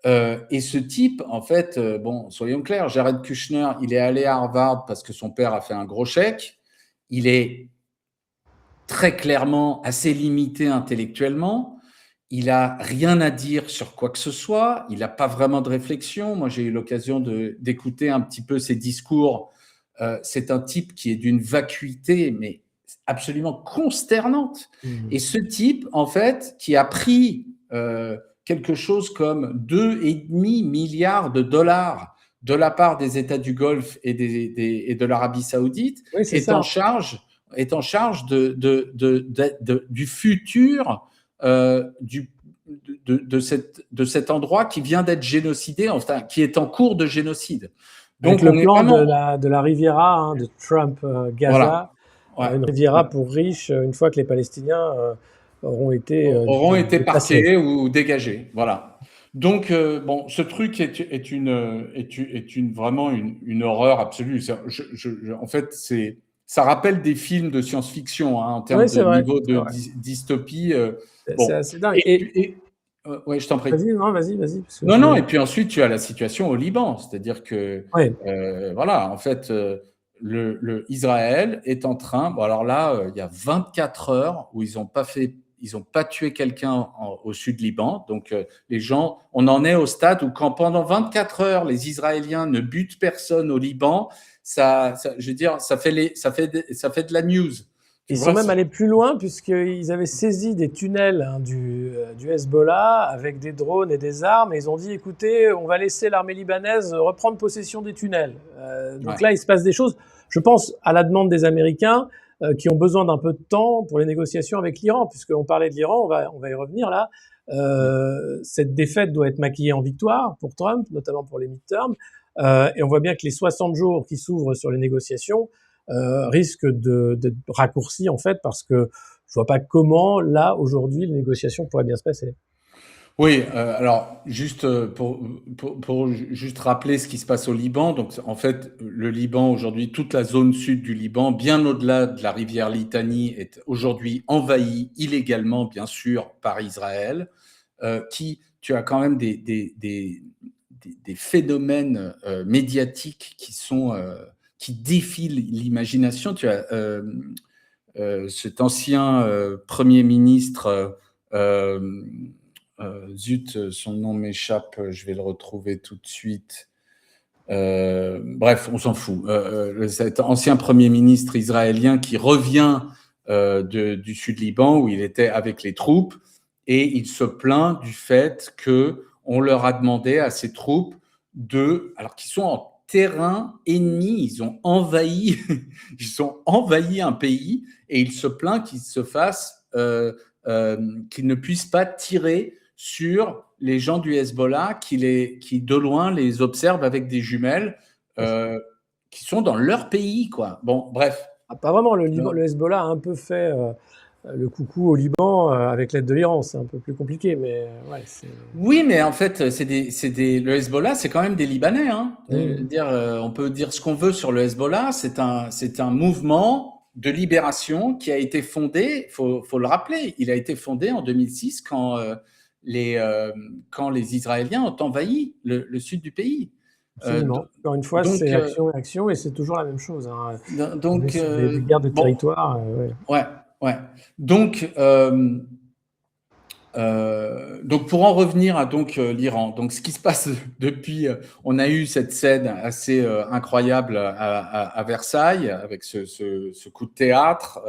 Et ce type, en fait, bon, soyons clairs, Jared Kushner, il est allé à Harvard parce que son père a fait un gros chèque. Il est très clairement assez limité intellectuellement. Il n'a rien à dire sur quoi que ce soit. Il n'a pas vraiment de réflexion. Moi, j'ai eu l'occasion d'écouter un petit peu ses discours. C'est un type qui est d'une vacuité, mais absolument consternante. Et ce type, en fait, qui a pris quelque chose comme 2,5 milliards de dollars de la part des États du Golfe et de l'Arabie Saoudite, Oui, est en charge du futur de cet endroit qui vient d'être génocidé, enfin, qui est en cours de génocide. Donc, avec le plan de la Riviera, hein, de Trump-Gaza, voilà. une Riviera pour riches, une fois que les Palestiniens auront été parqués ou dégagés. Voilà. Donc, bon, ce truc est vraiment une horreur absolue. En fait, ça rappelle des films de science-fiction, hein, en termes de niveau de dystopie. C'est assez dingue. Ouais, je t'en prie. Vas-y. Non, et puis ensuite, tu as la situation au Liban. C'est-à-dire que, voilà, en fait, Israël est en train. Bon, alors là, il y a 24 heures où ils n'ont pas tué quelqu'un au sud Liban. Donc, les gens, on en est au stade où quand pendant 24 heures, les Israéliens ne butent personne au Liban, je veux dire, ça fait de la news. Ils sont même allés plus loin puisqu'ils avaient saisi des tunnels du Hezbollah avec des drones et des armes et ils ont dit écoutez, on va laisser l'armée libanaise reprendre possession des tunnels. Donc là, il se passe des choses, je pense, à la demande des Américains, qui ont besoin d'un peu de temps pour les négociations avec l'Iran, puisqu'on parlait de l'Iran, on va y revenir là. Cette défaite doit être maquillée en victoire pour Trump, notamment pour les midterms, et on voit bien que les 60 jours qui s'ouvrent sur les négociations risquent d'être raccourcis en fait, parce que je vois pas comment là aujourd'hui les négociations pourraient bien se passer. Oui, alors juste pour juste rappeler ce qui se passe au Liban. Donc en fait, le Liban aujourd'hui, toute la zone sud du Liban, bien au-delà de la rivière Litani, est aujourd'hui envahie illégalement, bien sûr, par Israël. Tu as quand même des phénomènes médiatiques qui défient l'imagination. Tu as cet ancien premier ministre. Zut, son nom m'échappe, je vais le retrouver tout de suite. Bref, on s'en fout. Cet ancien Premier ministre israélien qui revient du sud Liban, où il était avec les troupes, et il se plaint du fait qu'on leur a demandé à ces troupes alors qu'ils sont en terrain ennemi, ils ont envahi un pays, et il se plaint qu'ils ne puissent pas tirer sur les gens du Hezbollah qui de loin les observent avec des jumelles qui sont dans leur pays, quoi. Bon, bref. Pas vraiment. Le Hezbollah a un peu fait le coucou au Liban avec l'aide de l'Iran. C'est un peu plus compliqué, mais ouais. Oui, mais en fait, le Hezbollah, c'est quand même des Libanais. Hein. On peut dire ce qu'on veut sur le Hezbollah. C'est un mouvement de libération qui a été fondé, faut le rappeler, il a été fondé en 2006 quand les Israéliens ont envahi le sud du pays. Absolument. Encore une fois, c'est action et action, et c'est toujours la même chose. Hein. Donc, des guerres de territoire. Ouais. Donc, pour en revenir à l'Iran, donc ce qui se passe depuis, on a eu cette scène assez incroyable à Versailles avec ce coup de théâtre,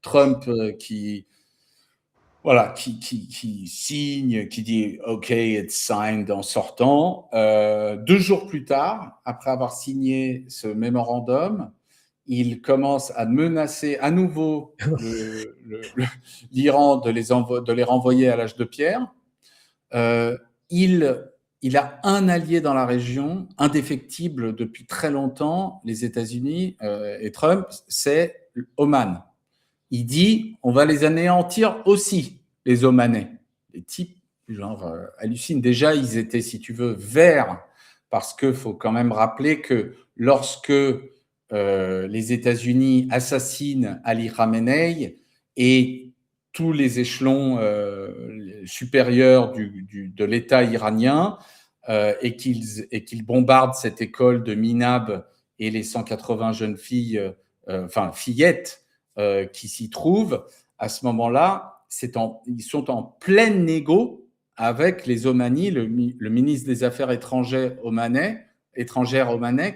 Trump qui signe, qui dit OK, it's signed en sortant. 2 jours plus tard, après avoir signé ce mémorandum, il commence à menacer à nouveau l'Iran de les renvoyer à l'âge de pierre. Il a un allié dans la région, indéfectible depuis très longtemps, les États-Unis et Trump, c'est Oman. Il dit on va les anéantir aussi, les Omanais. Les types, hallucinent. Déjà, ils étaient, si tu veux, verts, parce qu'il faut quand même rappeler que lorsque les États-Unis assassinent Ali Khamenei et tous les échelons supérieurs de l'État iranien et qu'ils bombardent cette école de Minab et les 180 jeunes filles, fillettes qui s'y trouvent, à ce moment-là, ils sont en pleine négo avec les Omanis, le ministre des Affaires étrangères omanais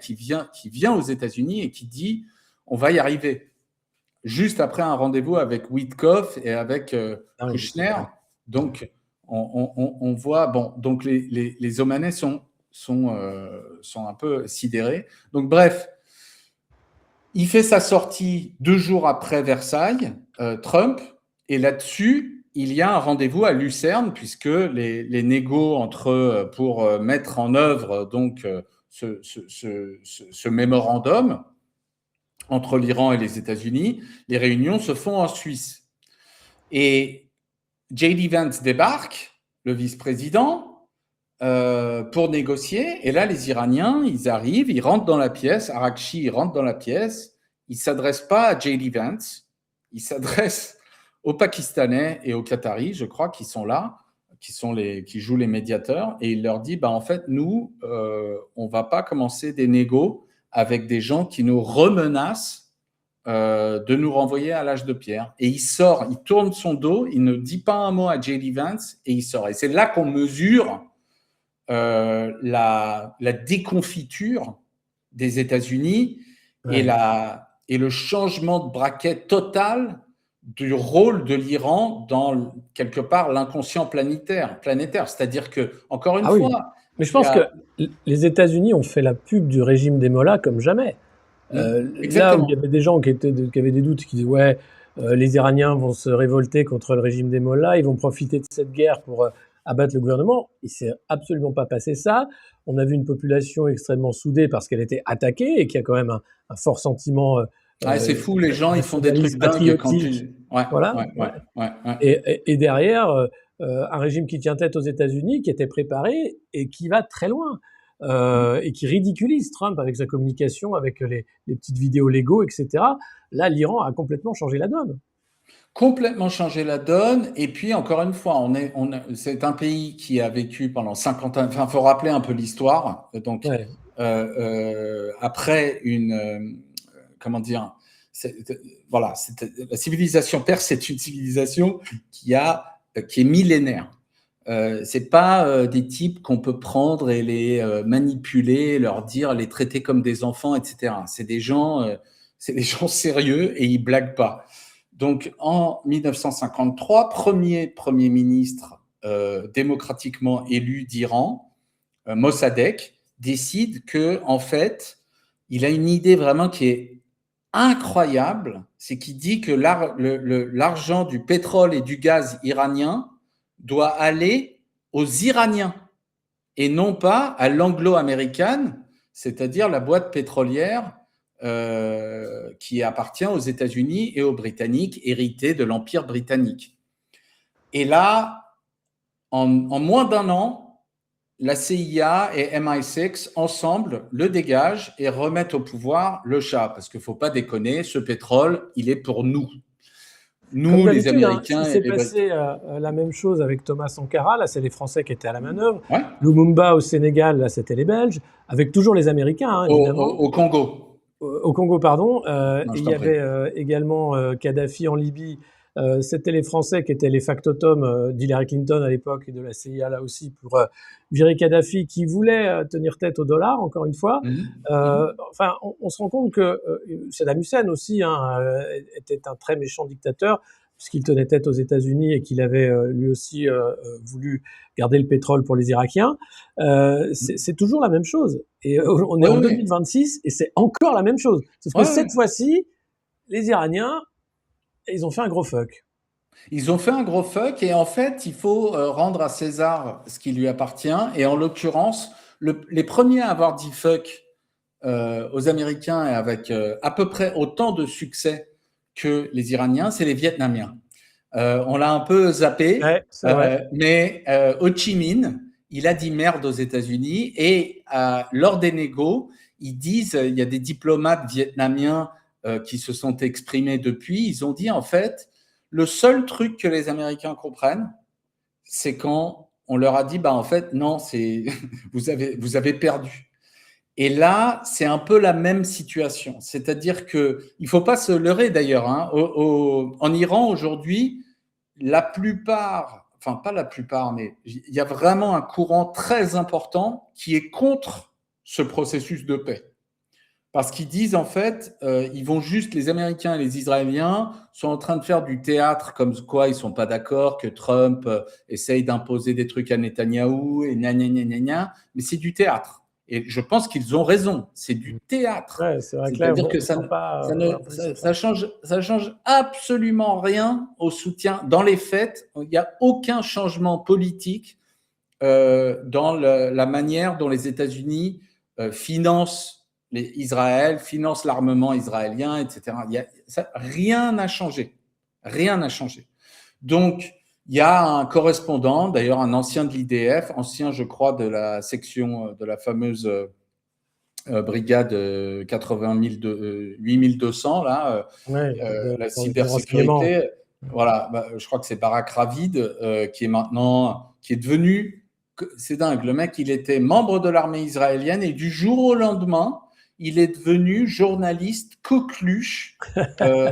qui vient aux États-Unis et qui dit on va y arriver. Juste après un rendez-vous avec Witkoff et avec Kushner. Donc, on voit, donc les Omanais sont un peu sidérés. Donc, bref, il fait sa sortie 2 jours après Versailles, Trump, et là-dessus, il y a un rendez-vous à Lucerne, puisque les négos pour mettre en œuvre donc ce mémorandum entre l'Iran et les États-Unis, les réunions se font en Suisse. Et J.D. Vance débarque, le vice-président, pour négocier. Et là, les Iraniens, ils arrivent, ils rentrent dans la pièce. Arakchi, il rentre dans la pièce. Il ne s'adresse pas à J.D. Vance. Il s'adresse aux Pakistanais et aux Qataris, je crois, qui sont là, qui jouent les médiateurs. Et il leur dit, en fait, nous, on ne va pas commencer des négos avec des gens qui nous remenacent de nous renvoyer à l'âge de pierre. Et il sort, il tourne son dos, il ne dit pas un mot à J.D. Vance et il sort. Et c'est là qu'on mesure la déconfiture des États-Unis et le changement de braquet total du rôle de l'Iran dans, quelque part, l'inconscient planétaire. C'est-à-dire que, encore une fois... Mais je pense que les États-Unis ont fait la pub du régime des Mollahs comme jamais. Là où il y Exactement. avait des gens qui avaient des doutes, qui disaient ouais, les Iraniens vont se révolter contre le régime des mollahs, ils vont profiter de cette guerre pour abattre le gouvernement. Il s'est absolument pas passé ça. On a vu une population extrêmement soudée parce qu'elle était attaquée et qui a quand même un fort sentiment Ah, c'est fou, les gens, ils font des trucs nationaliste, dingues quand patriotique. tu. Ouais, Voilà. ouais, Ouais. ouais, ouais, ouais. Et derrière, un régime qui tient tête aux États-Unis, qui était préparé et qui va très loin. Et qui ridiculise Trump avec sa communication, avec les petites vidéos Lego, etc. Là, l'Iran a complètement changé la donne. Complètement changé la donne. Et puis, encore une fois, c'est un pays qui a vécu pendant 50 ans. Enfin, il faut rappeler un peu l'histoire. Donc, Ouais. après comment dire, voilà, la civilisation perse, c'est une civilisation qui est millénaire. C'est pas des types qu'on peut prendre et les manipuler, leur dire, les traiter comme des enfants, etc. C'est des gens sérieux et ils blaguent pas. Donc, en 1953, premier ministre démocratiquement élu d'Iran, Mossadegh, décide que, en fait, il a une idée vraiment qui est incroyable, c'est qu'il dit que l'argent du pétrole et du gaz iranien doit aller aux Iraniens et non pas à l'anglo-américaine, c'est-à-dire la boîte pétrolière qui appartient aux États-Unis et aux Britanniques, héritée de l'Empire britannique. Et là, en moins d'un an, la CIA et MI6 ensemble le dégagent et remettent au pouvoir le Shah. Parce qu'il ne faut pas déconner, ce pétrole, il est pour nous. Comme Nous, les d'habitude, hein, Américains il et s'est les Britanniques. passé la même chose avec Thomas Sankara. Là, c'est les Français qui étaient à la manœuvre. Ouais. Lumumba au Sénégal, là, c'était les Belges, avec toujours les Américains, hein, évidemment. Au Congo. Au Congo, pardon. Non, Et je il t'en y prie. avait Également Kadhafi en Libye. C'était les Français qui étaient les factotums d'Hillary Clinton à l'époque et de la CIA là aussi pour virer Kadhafi, qui voulait tenir tête au dollar, encore une fois. Enfin, on se rend compte que Saddam Hussein aussi était un très méchant dictateur, puisqu'il tenait tête aux États-Unis et qu'il avait lui aussi voulu garder le pétrole pour les Irakiens. C'est toujours la même chose. Et on est Oui, en oui. 2026 et c'est encore la même chose. Sauf que Ouais, cette ouais. fois-ci, les Iraniens, ils ont fait un gros fuck. Ils ont fait un gros fuck et en fait, il faut rendre à César ce qui lui appartient. Et en l'occurrence, les premiers à avoir dit fuck aux Américains et avec à peu près autant de succès que les Iraniens, c'est les Vietnamiens. On l'a un peu zappé, Ouais, c'est vrai. mais Ho Chi Minh, il a dit merde aux États-Unis et lors des négos, ils disent, il y a des diplomates vietnamiens qui se sont exprimés depuis, ils ont dit en fait, le seul truc que les Américains comprennent, c'est quand on leur a dit, bah en fait, non, c'est vous avez perdu. Et là, c'est un peu la même situation. C'est-à-dire que il faut pas se leurrer d'ailleurs. Hein. En Iran aujourd'hui, la plupart, enfin pas la plupart, mais il y a vraiment un courant très important qui est contre ce processus de paix. Parce qu'ils disent en fait, ils vont juste, les Américains et les Israéliens sont en train de faire du théâtre comme quoi ils sont pas d'accord, que Trump essaye d'imposer des trucs à Netanyahou et gna gna gna gna gna, mais c'est du théâtre. Et je pense qu'ils ont raison, c'est du théâtre. Ouais, c'est vrai que là, C'est-à-dire que on sent pas. Voilà, ça change absolument rien au soutien. Dans les faits, il n'y a aucun changement politique dans la manière dont les États-Unis financent Israël, financent l'armement israélien, etc. Rien n'a changé. Rien n'a changé. Donc, il y a un correspondant, d'ailleurs un ancien de l'IDF, ancien, je crois, de la section de la fameuse brigade 8200, là, ouais, la des renseignements. cybersécurité. Voilà, je crois que c'est Barak Ravid qui est devenu, c'est dingue, le mec, il était membre de l'armée israélienne et du jour au lendemain, il est devenu journaliste coqueluche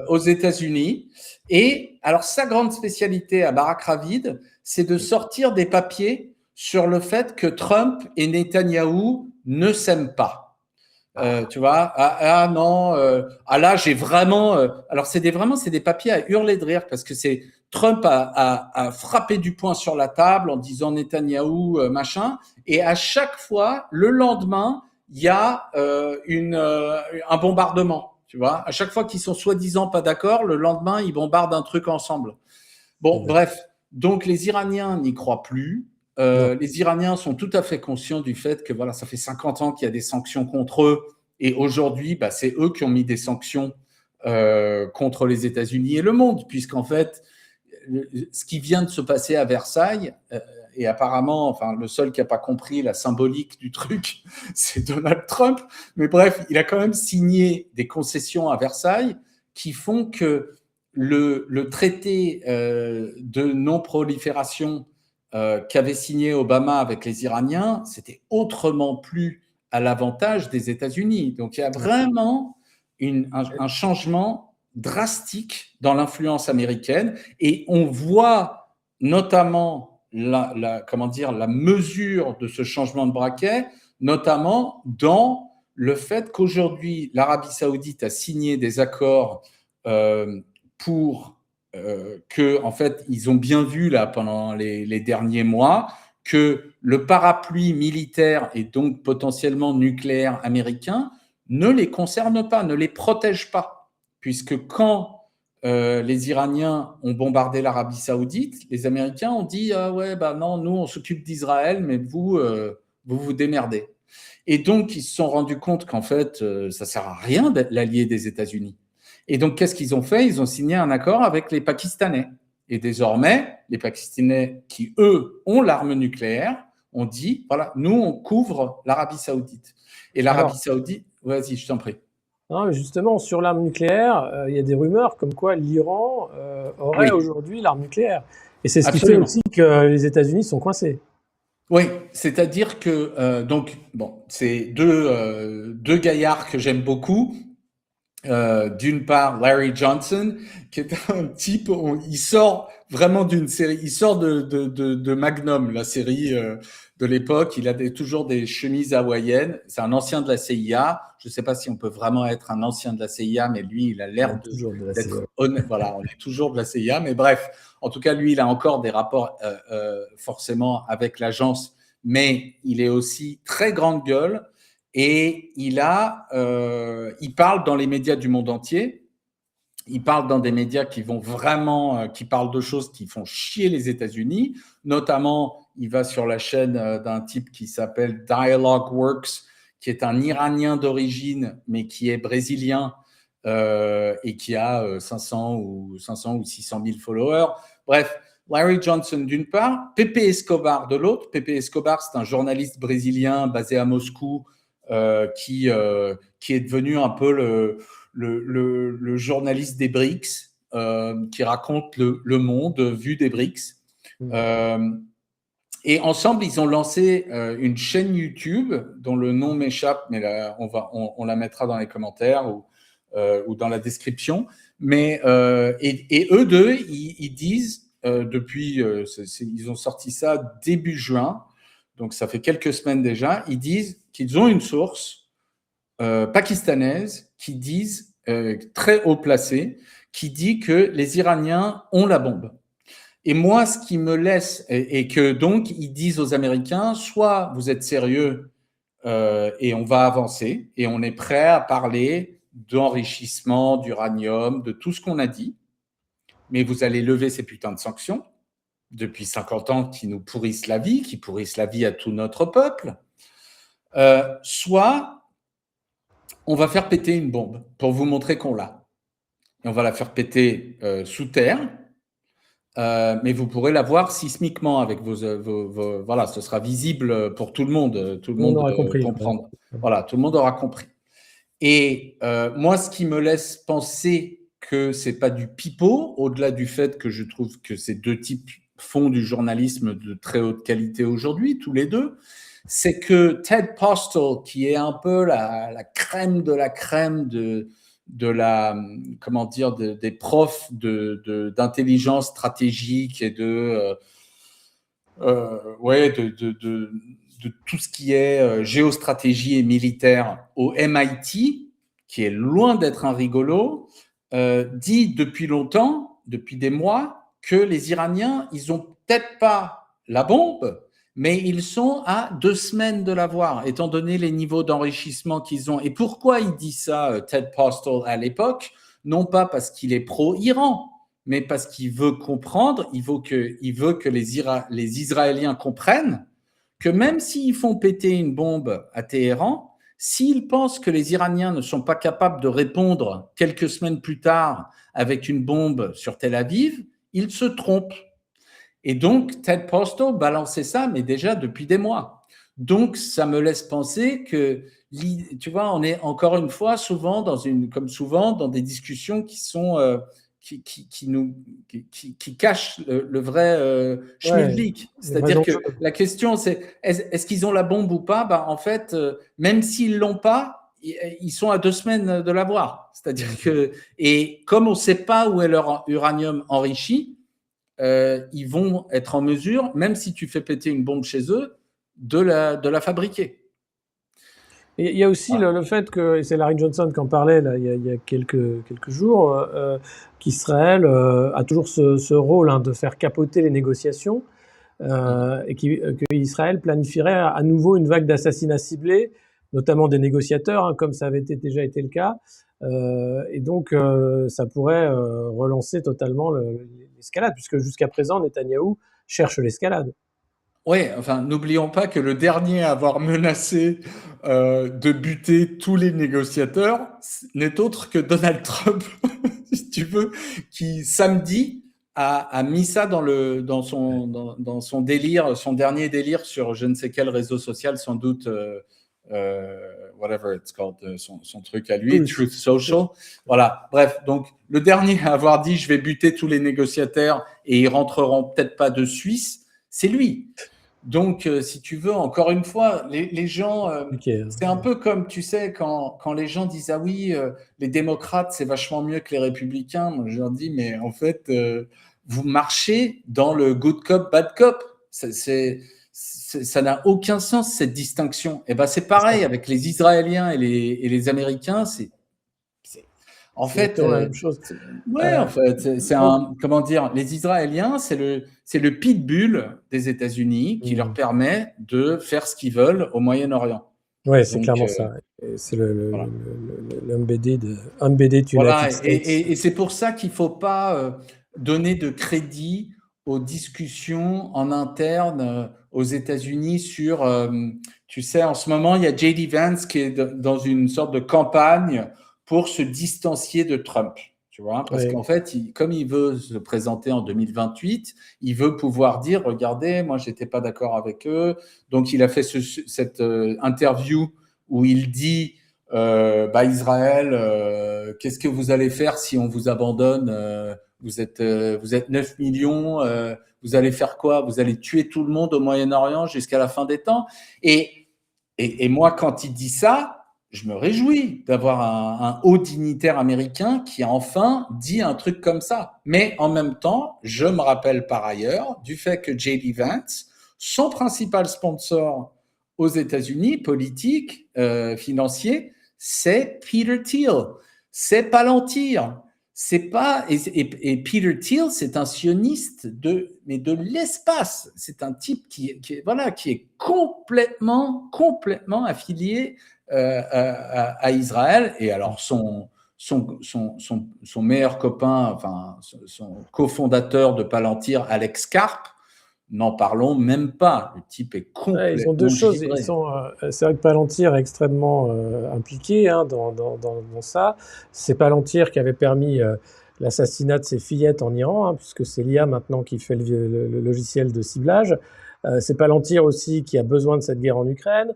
aux États-Unis. Et alors, sa grande spécialité à Barak Ravid, c'est de sortir des papiers sur le fait que Trump et Netanyahou ne s'aiment pas. Tu vois, non, là j'ai vraiment. Alors c'est des papiers à hurler de rire parce que c'est Trump a frappé du poing sur la table en disant Netanyahou machin, et à chaque fois le lendemain il y a un bombardement. Tu vois, à chaque fois qu'ils sont soi-disant pas d'accord, le lendemain, ils bombardent un truc ensemble. Bon, bref, donc les Iraniens n'y croient plus. Les Iraniens sont tout à fait conscients du fait que voilà, ça fait 50 ans qu'il y a des sanctions contre eux, et aujourd'hui, c'est eux qui ont mis des sanctions contre les États-Unis et le monde, puisqu'en fait, ce qui vient de se passer à Versailles, et apparemment, enfin, le seul qui n'a pas compris la symbolique du truc, c'est Donald Trump. Mais bref, il a quand même signé des concessions à Versailles qui font que le traité de non-prolifération qu'avait signé Obama avec les Iraniens, c'était autrement plus à l'avantage des États-Unis. Donc il y a vraiment un changement drastique dans l'influence américaine, et on voit notamment la mesure de ce changement de braquet, notamment dans le fait qu'aujourd'hui, l'Arabie Saoudite a signé des accords pour que, en fait, ils ont bien vu là pendant les derniers mois que le parapluie militaire et donc potentiellement nucléaire américain ne les concerne pas, ne les protège pas, puisque quand les Iraniens ont bombardé l'Arabie Saoudite, les Américains ont dit ouais, non, nous on s'occupe d'Israël, mais vous vous démerdez. Et donc ils se sont rendus compte qu'en fait ça sert à rien d'être l'allié des États-Unis. Et donc qu'est-ce qu'ils ont fait? Ils ont signé un accord avec les Pakistanais. Et désormais, les Pakistanais qui eux ont l'arme nucléaire ont dit voilà, nous on couvre l'Arabie Saoudite. Et l'Arabie Saoudite, vas-y, je t'en prie. Non, justement, sur l'arme nucléaire, il y a des rumeurs comme quoi l'Iran aurait aujourd'hui l'arme nucléaire. Et c'est ce qui fait aussi que les États-Unis sont coincés. Oui, c'est-à-dire que c'est deux gaillards que j'aime beaucoup. D'une part, Larry Johnson, qui est un type, il sort vraiment d'une série, il sort de Magnum, la série de l'époque. Il a toujours des chemises hawaïennes. C'est un ancien de la CIA. Je ne sais pas si on peut vraiment être un ancien de la CIA, mais lui, il a l'air d'être honnête. Voilà, on est toujours de la CIA, mais bref, en tout cas, lui, il a encore des rapports forcément avec l'agence, mais il est aussi très grande gueule. Et il parle dans les médias du monde entier. Il parle dans des médias qui parlent de choses qui font chier les États-Unis. Notamment, il va sur la chaîne d'un type qui s'appelle Dialogue Works, qui est un Iranien d'origine, mais qui est brésilien et qui a 500 ou 600 000 followers. Bref, Larry Johnson d'une part, Pepe Escobar de l'autre. Pepe Escobar, c'est un journaliste brésilien basé à Moscou, qui est devenu un peu le journaliste des BRICS, qui raconte le monde vu des BRICS. Et ensemble, ils ont lancé une chaîne YouTube dont le nom m'échappe, mais là, on la mettra dans les commentaires ou dans la description. Mais et eux deux, ils disent depuis, ils ont sorti ça début juin, donc ça fait quelques semaines déjà. Ils disent qu'ils ont une source pakistanaise qui disent très haut placée, qui dit que les Iraniens ont la bombe. Et moi, ce qui me laisse, et que donc ils disent aux Américains, soit vous êtes sérieux et on va avancer et on est prêt à parler d'enrichissement d'uranium, de tout ce qu'on a dit, mais vous allez lever ces putains de sanctions depuis 50 ans qui nous pourrissent la vie, qui pourrissent la vie à tout notre peuple, soit on va faire péter une bombe pour vous montrer qu'on l'a. Et on va la faire péter sous terre, mais vous pourrez la voir sismiquement avec vos voilà, ce sera visible pour tout le monde. Tout le monde aura compris, comprendre. Voilà, tout le monde aura compris. Et moi, ce qui me laisse penser que c'est pas du pipeau, au-delà du fait que je trouve que ces deux types font du journalisme de très haute qualité aujourd'hui, tous les deux, c'est que Ted Postel, qui est un peu la crème de la crème de la, comment dire, des profs d'intelligence stratégique et de tout ce qui est géostratégie et militaire au MIT, qui est loin d'être un rigolo, dit depuis longtemps, depuis des mois, que les Iraniens, ils ont peut-être pas la bombe, mais ils sont à 2 semaines de l'avoir, étant donné les niveaux d'enrichissement qu'ils ont. Et pourquoi il dit ça, Ted Postel, à l'époque? Non pas parce qu'il est pro-Iran, mais parce qu'il veut comprendre, il veut que les Israéliens comprennent que même s'ils font péter une bombe à Téhéran, s'ils pensent que les Iraniens ne sont pas capables de répondre quelques semaines plus tard avec une bombe sur Tel Aviv, ils se trompent. Et donc, Ted Postel balançait ça, mais déjà depuis des mois. Donc, ça me laisse penser que, tu vois, on est encore une fois comme souvent dans des discussions qui sont qui cachent le vrai schmilblick. C'est-à-dire que la question, c'est est-ce qu'ils ont la bombe ou pas? En fait, même s'ils l'ont pas, ils sont à 2 semaines de l'avoir. C'est-à-dire que, et comme on ne sait pas où est leur uranium enrichi, ils vont être en mesure, même si tu fais péter une bombe chez eux, de la fabriquer. Et il y a aussi le fait que, et c'est Larry Johnson qui en parlait là, il y a quelques jours, qu'Israël a toujours ce rôle de faire capoter les négociations, et que Israël planifierait à nouveau une vague d'assassinats ciblés, notamment des négociateurs, comme ça avait déjà été le cas. Et donc, ça pourrait relancer totalement l'escalade, puisque jusqu'à présent, Netanyahou cherche l'escalade. Oui, enfin, n'oublions pas que le dernier à avoir menacé de buter tous les négociateurs n'est autre que Donald Trump, si tu veux, qui samedi a mis ça dans son délire, son dernier délire sur je ne sais quel réseau social, sans doute whatever it's called, son truc à lui, Truth Social. Voilà, bref, donc le dernier à avoir dit je vais buter tous les négociateurs et ils rentreront peut-être pas de Suisse, c'est lui. Donc, si tu veux, encore une fois, les gens, c'est un peu comme, tu sais, quand les gens disent « Ah oui, les démocrates, c'est vachement mieux que les républicains », moi, je leur dis « Mais en fait, vous marchez dans le good cop, bad cop. Ça n'a aucun sens, cette distinction. » Et ben, c'est pareil avec les Israéliens et les Américains, en fait, la même chose. en fait, comment dire, les Israéliens, c'est le pitbull des États-Unis qui leur permet de faire ce qu'ils veulent au Moyen-Orient. Ouais, c'est clairement ça. C'est l'embedded United voilà, States. et c'est pour ça qu'il ne faut pas donner de crédit aux discussions en interne aux États-Unis sur, tu sais, en ce moment, il y a J.D. Vance qui est dans une sorte de campagne pour se distancier de Trump, tu vois, parce qu'en fait, comme il veut se présenter en 2028, il veut pouvoir dire, regardez, moi, j'étais pas d'accord avec eux, donc il a fait cette interview où il dit, Israël, qu'est-ce que vous allez faire si on vous abandonne? Vous êtes 9 millions, vous allez faire quoi? Vous allez tuer tout le monde au Moyen-Orient jusqu'à la fin des temps? Et moi, quand il dit ça, je me réjouis d'avoir un haut dignitaire américain qui a enfin dit un truc comme ça. Mais en même temps, je me rappelle par ailleurs du fait que J.D. Vance, son principal sponsor aux États-Unis, politique, financier, c'est Peter Thiel, c'est Palantir. C'est pas et Peter Thiel, c'est un sioniste de l'espace. C'est un type qui est complètement affilié à Israël. Et alors son meilleur copain, enfin son cofondateur de Palantir, Alex Karp, n'en parlons même pas. Le type est complètement ils ont deux choses. givré. C'est vrai que Palantir est extrêmement impliqué dans ça. C'est Palantir qui avait permis l'assassinat de ses fillettes en Iran, puisque c'est l'IA maintenant qui fait le logiciel de ciblage. C'est Palantir aussi qui a besoin de cette guerre en Ukraine.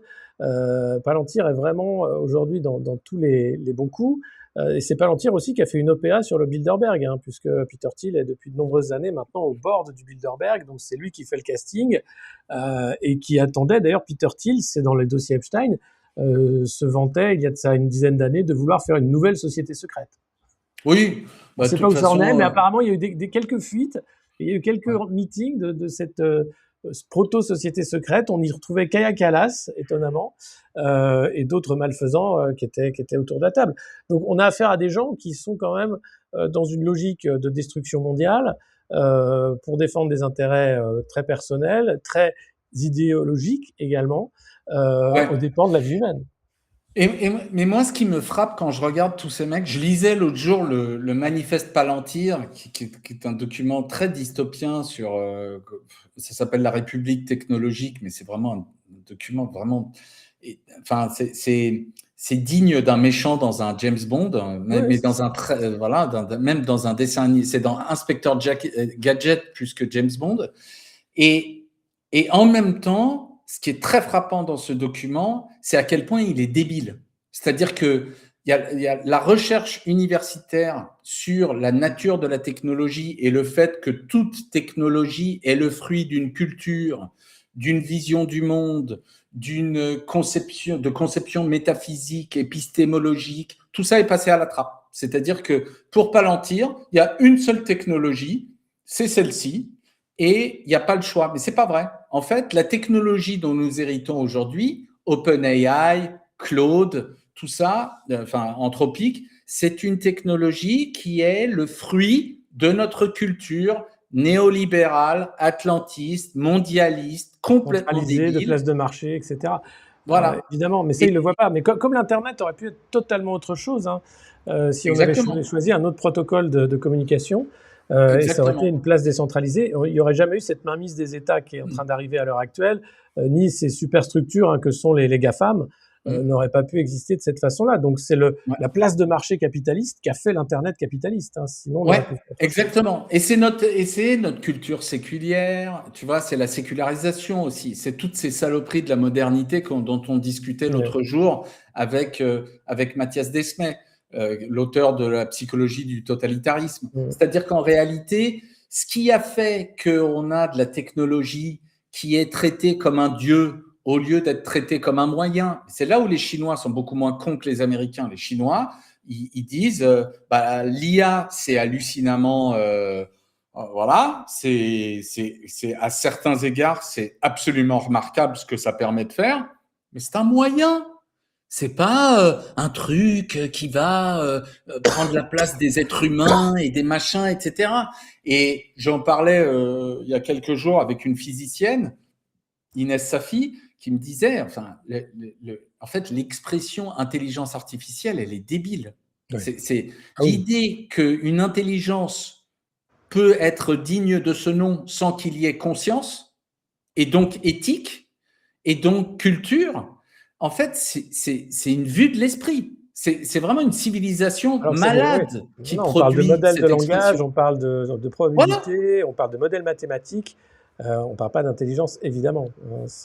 Palantir est vraiment aujourd'hui dans tous les bons coups. Et c'est Palantir aussi qui a fait une OPA sur le Bilderberg, puisque Peter Thiel est depuis de nombreuses années maintenant au board du Bilderberg, donc c'est lui qui fait le casting, et qui attendait, d'ailleurs Peter Thiel, c'est dans les dossiers Epstein, se vantait il y a de ça une dizaine d'années de vouloir faire une nouvelle société secrète. Oui. On ne sait pas où ça en est, mais apparemment il y a eu quelques fuites, il y a eu quelques meetings de cette proto-société secrète. On y retrouvait Kaja Kallas, étonnamment, et d'autres malfaisants qui étaient autour de la table. Donc on a affaire à des gens qui sont quand même dans une logique de destruction mondiale pour défendre des intérêts très personnels, très idéologiques également, aux Ouais. dépens de la vie humaine. Mais moi, ce qui me frappe quand je regarde tous ces mecs, je lisais l'autre jour le Manifeste Palantir, qui est un document très dystopien sur, ça s'appelle La République technologique, mais c'est vraiment un document vraiment, enfin, c'est digne d'un méchant dans un James Bond, Oui, mais dans un voilà, même dans un dessin animé, c'est dans Inspecteur Gadget plus que James Bond. Et, et en même temps, ce qui est très frappant dans ce document, c'est à quel point il est débile. C'est-à-dire que il y a la recherche universitaire sur la nature de la technologie et le fait que toute technologie est le fruit d'une culture, d'une vision du monde, d'une conception métaphysique, épistémologique. Tout ça est passé à la trappe. C'est-à-dire que pour Palantir, il y a une seule technologie, c'est celle-ci, et il n'y a pas le choix. Mais ce n'est pas vrai. En fait, la technologie dont nous héritons aujourd'hui, OpenAI, Claude, tout ça, enfin Anthropique, c'est une technologie qui est le fruit de notre culture néolibérale, atlantiste, mondialiste, complètement centralisé, de débile. places de marché, etc. Voilà. Évidemment, mais ça, Et, ils ne le voient pas. Mais comme l'Internet aurait pu être totalement autre chose, hein, si on avait exactement. choisi un autre protocole de communication, et ça aurait été Exactement. une place décentralisée, il n'y aurait jamais eu cette mainmise des États qui est en train d'arriver à l'heure actuelle, ni ces superstructures que sont les GAFAM, n'auraient pas pu exister de cette façon-là. Donc c'est Ouais. la place de marché capitaliste qui a fait l'Internet capitaliste. Sinon, on Ouais, aurait pu faire autre chose. exactement. Et c'est notre culture séculière, tu vois, c'est la sécularisation aussi. C'est toutes ces saloperies de la modernité dont on discutait Ouais. l'autre jour avec Mathias Desmet, l'auteur de la psychologie du totalitarisme. Mm. C'est-à-dire qu'en réalité, ce qui a fait qu'on a de la technologie qui est traitée comme un dieu au lieu d'être traitée comme un moyen, c'est là où les Chinois sont beaucoup moins cons que les Américains. Les Chinois, ils disent l'IA, c'est hallucinamment, voilà, c'est à certains égards, c'est absolument remarquable ce que ça permet de faire, mais c'est un moyen. C'est pas un truc qui va prendre la place des êtres humains et des machins, etc. Et j'en parlais il y a quelques jours avec une physicienne, Inès Safi, qui me disait, enfin, en fait, l'expression intelligence artificielle, elle est débile. Ouais. C'est Ah oui. l'idée qu'une intelligence peut être digne de ce nom sans qu'il y ait conscience, et donc éthique, et donc culture. En fait, c'est une vue de l'esprit. C'est vraiment une civilisation Alors ouais. malade qui Non, on parle de produit modèle de cette langage, expression. on parle de Voilà, probabilité, on parle de modèle mathématique, on ne parle pas d'intelligence, évidemment.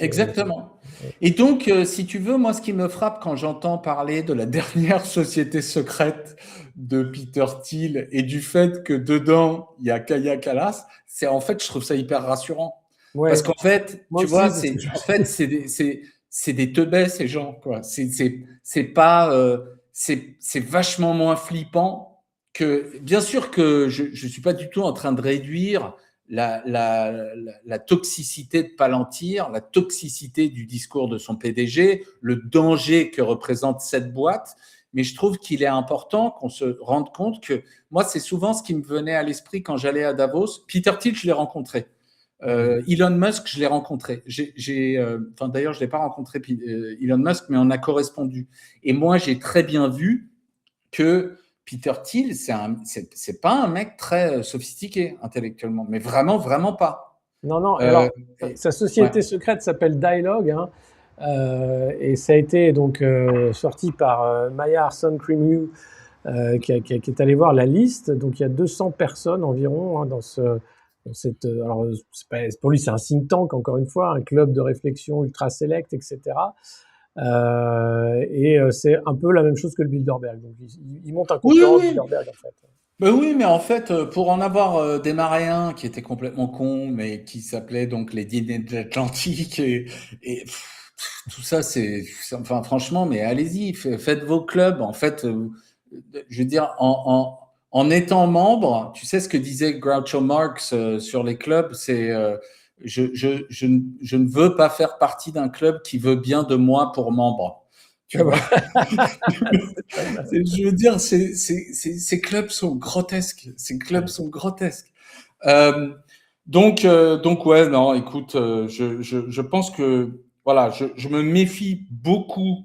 exactement. Et donc, si tu veux, moi, ce qui me frappe quand j'entends parler de la dernière société secrète de Peter Thiel et du fait que dedans, il y a Kaya Kalas, c'est en fait, je trouve ça hyper rassurant. Parce Ouais, qu'en fait, moi tu aussi, vois, c'est ce que je me en suis fait, dit. c'est des teubés, ces gens, quoi. C'est pas, c'est vachement moins flippant que, bien sûr que je suis pas du tout en train de réduire la toxicité de Palantir, la toxicité du discours de son PDG, le danger que représente cette boîte. Mais je trouve qu'il est important qu'on se rende compte que moi, c'est souvent ce qui me venait à l'esprit quand j'allais à Davos. Peter Thiel, je l'ai rencontré. Elon Musk, je l'ai rencontré. D'ailleurs, je ne l'ai pas rencontré, Elon Musk, mais on a correspondu. Et moi, j'ai très bien vu que Peter Thiel, c'est pas un mec très sophistiqué intellectuellement, mais vraiment, vraiment pas. Non, non, Euh, alors, et, sa ouais. société secrète s'appelle Dialogue, et ça a été donc sorti par Maya Sun-Creameau, qui est allé voir la liste. Donc il y a 200 personnes environ dans cette. Alors pour lui, c'est un think tank, encore une fois, un club de réflexion ultra select, etc. C'est un peu la même chose que le Bilderberg. Donc il monte un Oui, concurrent au oui. Bilderberg, en fait. Ben oui, mais en fait, pour en avoir démarré un qui était complètement con, mais qui s'appelait donc les Dîners de l'Atlantique tout ça, enfin franchement, mais allez-y, faites vos clubs. En fait, je veux dire, en étant membre, tu sais ce que disait Groucho Marx sur les clubs, c'est je ne veux pas faire partie d'un club qui veut bien de moi pour membre. Tu vois? Je veux dire, ces clubs sont grotesques. Ces clubs sont grotesques. Euh, Donc ouais, non, écoute, je pense que voilà, je me méfie beaucoup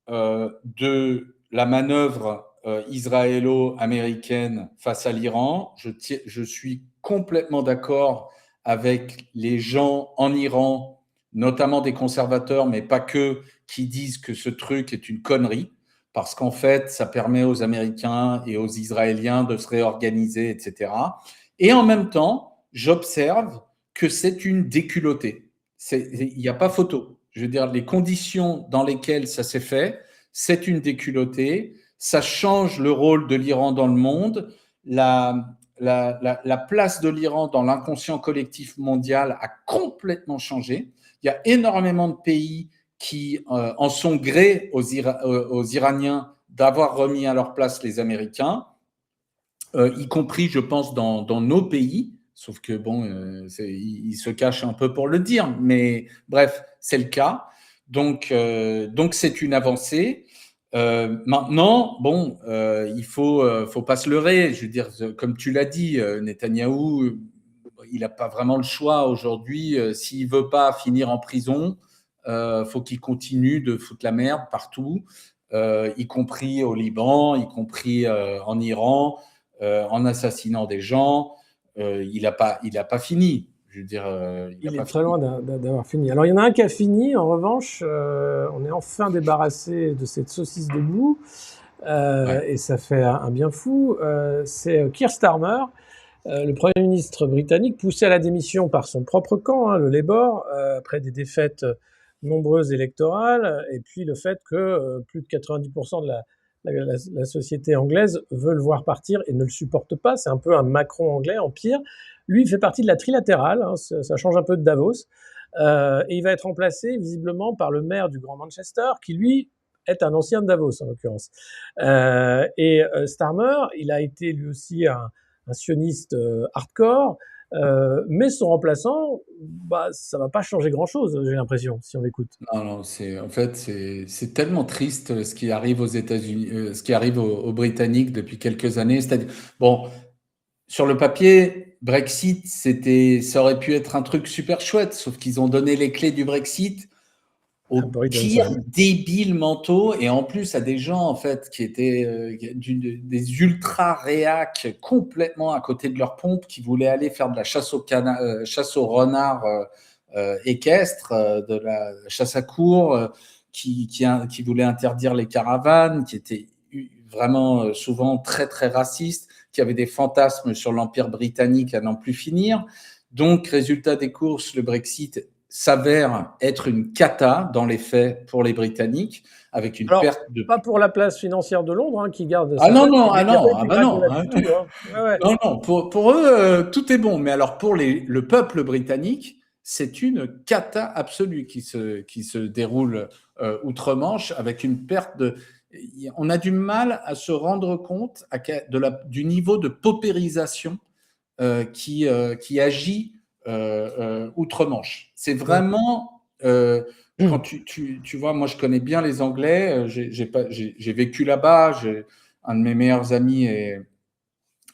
de la manœuvre israélo-américaine face à l'Iran. Je suis complètement d'accord avec les gens en Iran, notamment des conservateurs, mais pas que, qui disent que ce truc est une connerie, parce qu'en fait, ça permet aux Américains et aux Israéliens de se réorganiser, etc. Et en même temps, j'observe que c'est une déculottée. Il n'y a pas photo. Je veux dire, les conditions dans lesquelles ça s'est fait, c'est une déculottée. Ça change le rôle de l'Iran dans le monde. La place de l'Iran dans l'inconscient collectif mondial a complètement changé. Il y a énormément de pays qui en sont grés aux Iraniens d'avoir remis à leur place les Américains, y compris, je pense, dans nos pays. Sauf que bon, il se cache un peu pour le dire, mais bref, c'est le cas. Donc c'est une avancée. Maintenant, bon, il faut pas se leurrer. Je veux dire, comme tu l'as dit, Netanyahou, il n'a pas vraiment le choix aujourd'hui. S'il veut pas finir en prison, faut qu'il continue de foutre la merde partout, y compris au Liban, y compris en Iran, en assassinant des gens. Il n'a pas fini. Je veux dire, Il est pas très fini. loin d'avoir fini. Alors, il y en a un qui a fini, en revanche, on est enfin débarrassé de cette saucisse de boue, Ouais. et ça fait un bien fou. C'est Keir Starmer, le Premier ministre britannique, poussé à la démission par son propre camp, hein, le Labour, après des défaites nombreuses électorales, et puis le fait que plus de 90% de la société anglaise veut le voir partir et ne le supporte pas. C'est un peu un Macron anglais en pire. Lui, il fait partie de la trilatérale, hein, ça change un peu de Davos, et il va être remplacé visiblement par le maire du Grand Manchester, qui lui est un ancien de Davos en l'occurrence. Starmer, il a été lui aussi un sioniste hardcore, mais son remplaçant, bah, ça va pas changer grand-chose, j'ai l'impression, si on l'écoute. Non, non, en fait, c'est tellement triste ce qui arrive aux États-Unis, ce qui arrive aux Britanniques depuis quelques années. C'est-à-dire, bon, sur le papier, Brexit, ça aurait pu être un truc super chouette, sauf qu'ils ont donné les clés du Brexit aux Boris pires Johnson. débiles mentaux et en plus à des gens en fait qui étaient des ultra réacs complètement à côté de leur pompe, qui voulaient aller faire de la chasse au renard équestre, de la chasse à courre, qui voulaient interdire les caravanes, qui étaient vraiment souvent très très racistes, qui avaient des fantasmes sur l'Empire britannique à n'en plus finir. Donc, résultat des courses, le Brexit s'avère être une cata dans les faits pour les Britanniques, avec une Alors, perte de... pas pour la place financière de Londres, hein, qui garde Ah sa non, place, non, mais ah il n'y a pas non, eu ah du bah gratin non, là hein. du tout. Hein. Ouais, ouais. Non, non, pour eux, tout est bon. Mais alors pour le peuple britannique, c'est une cata absolue qui se déroule outre-Manche, avec une perte de... On a du mal à se rendre compte du niveau de paupérisation qui agit outre-Manche. C'est vraiment... quand tu vois, moi je connais bien les Anglais, j'ai vécu là-bas, un de mes meilleurs amis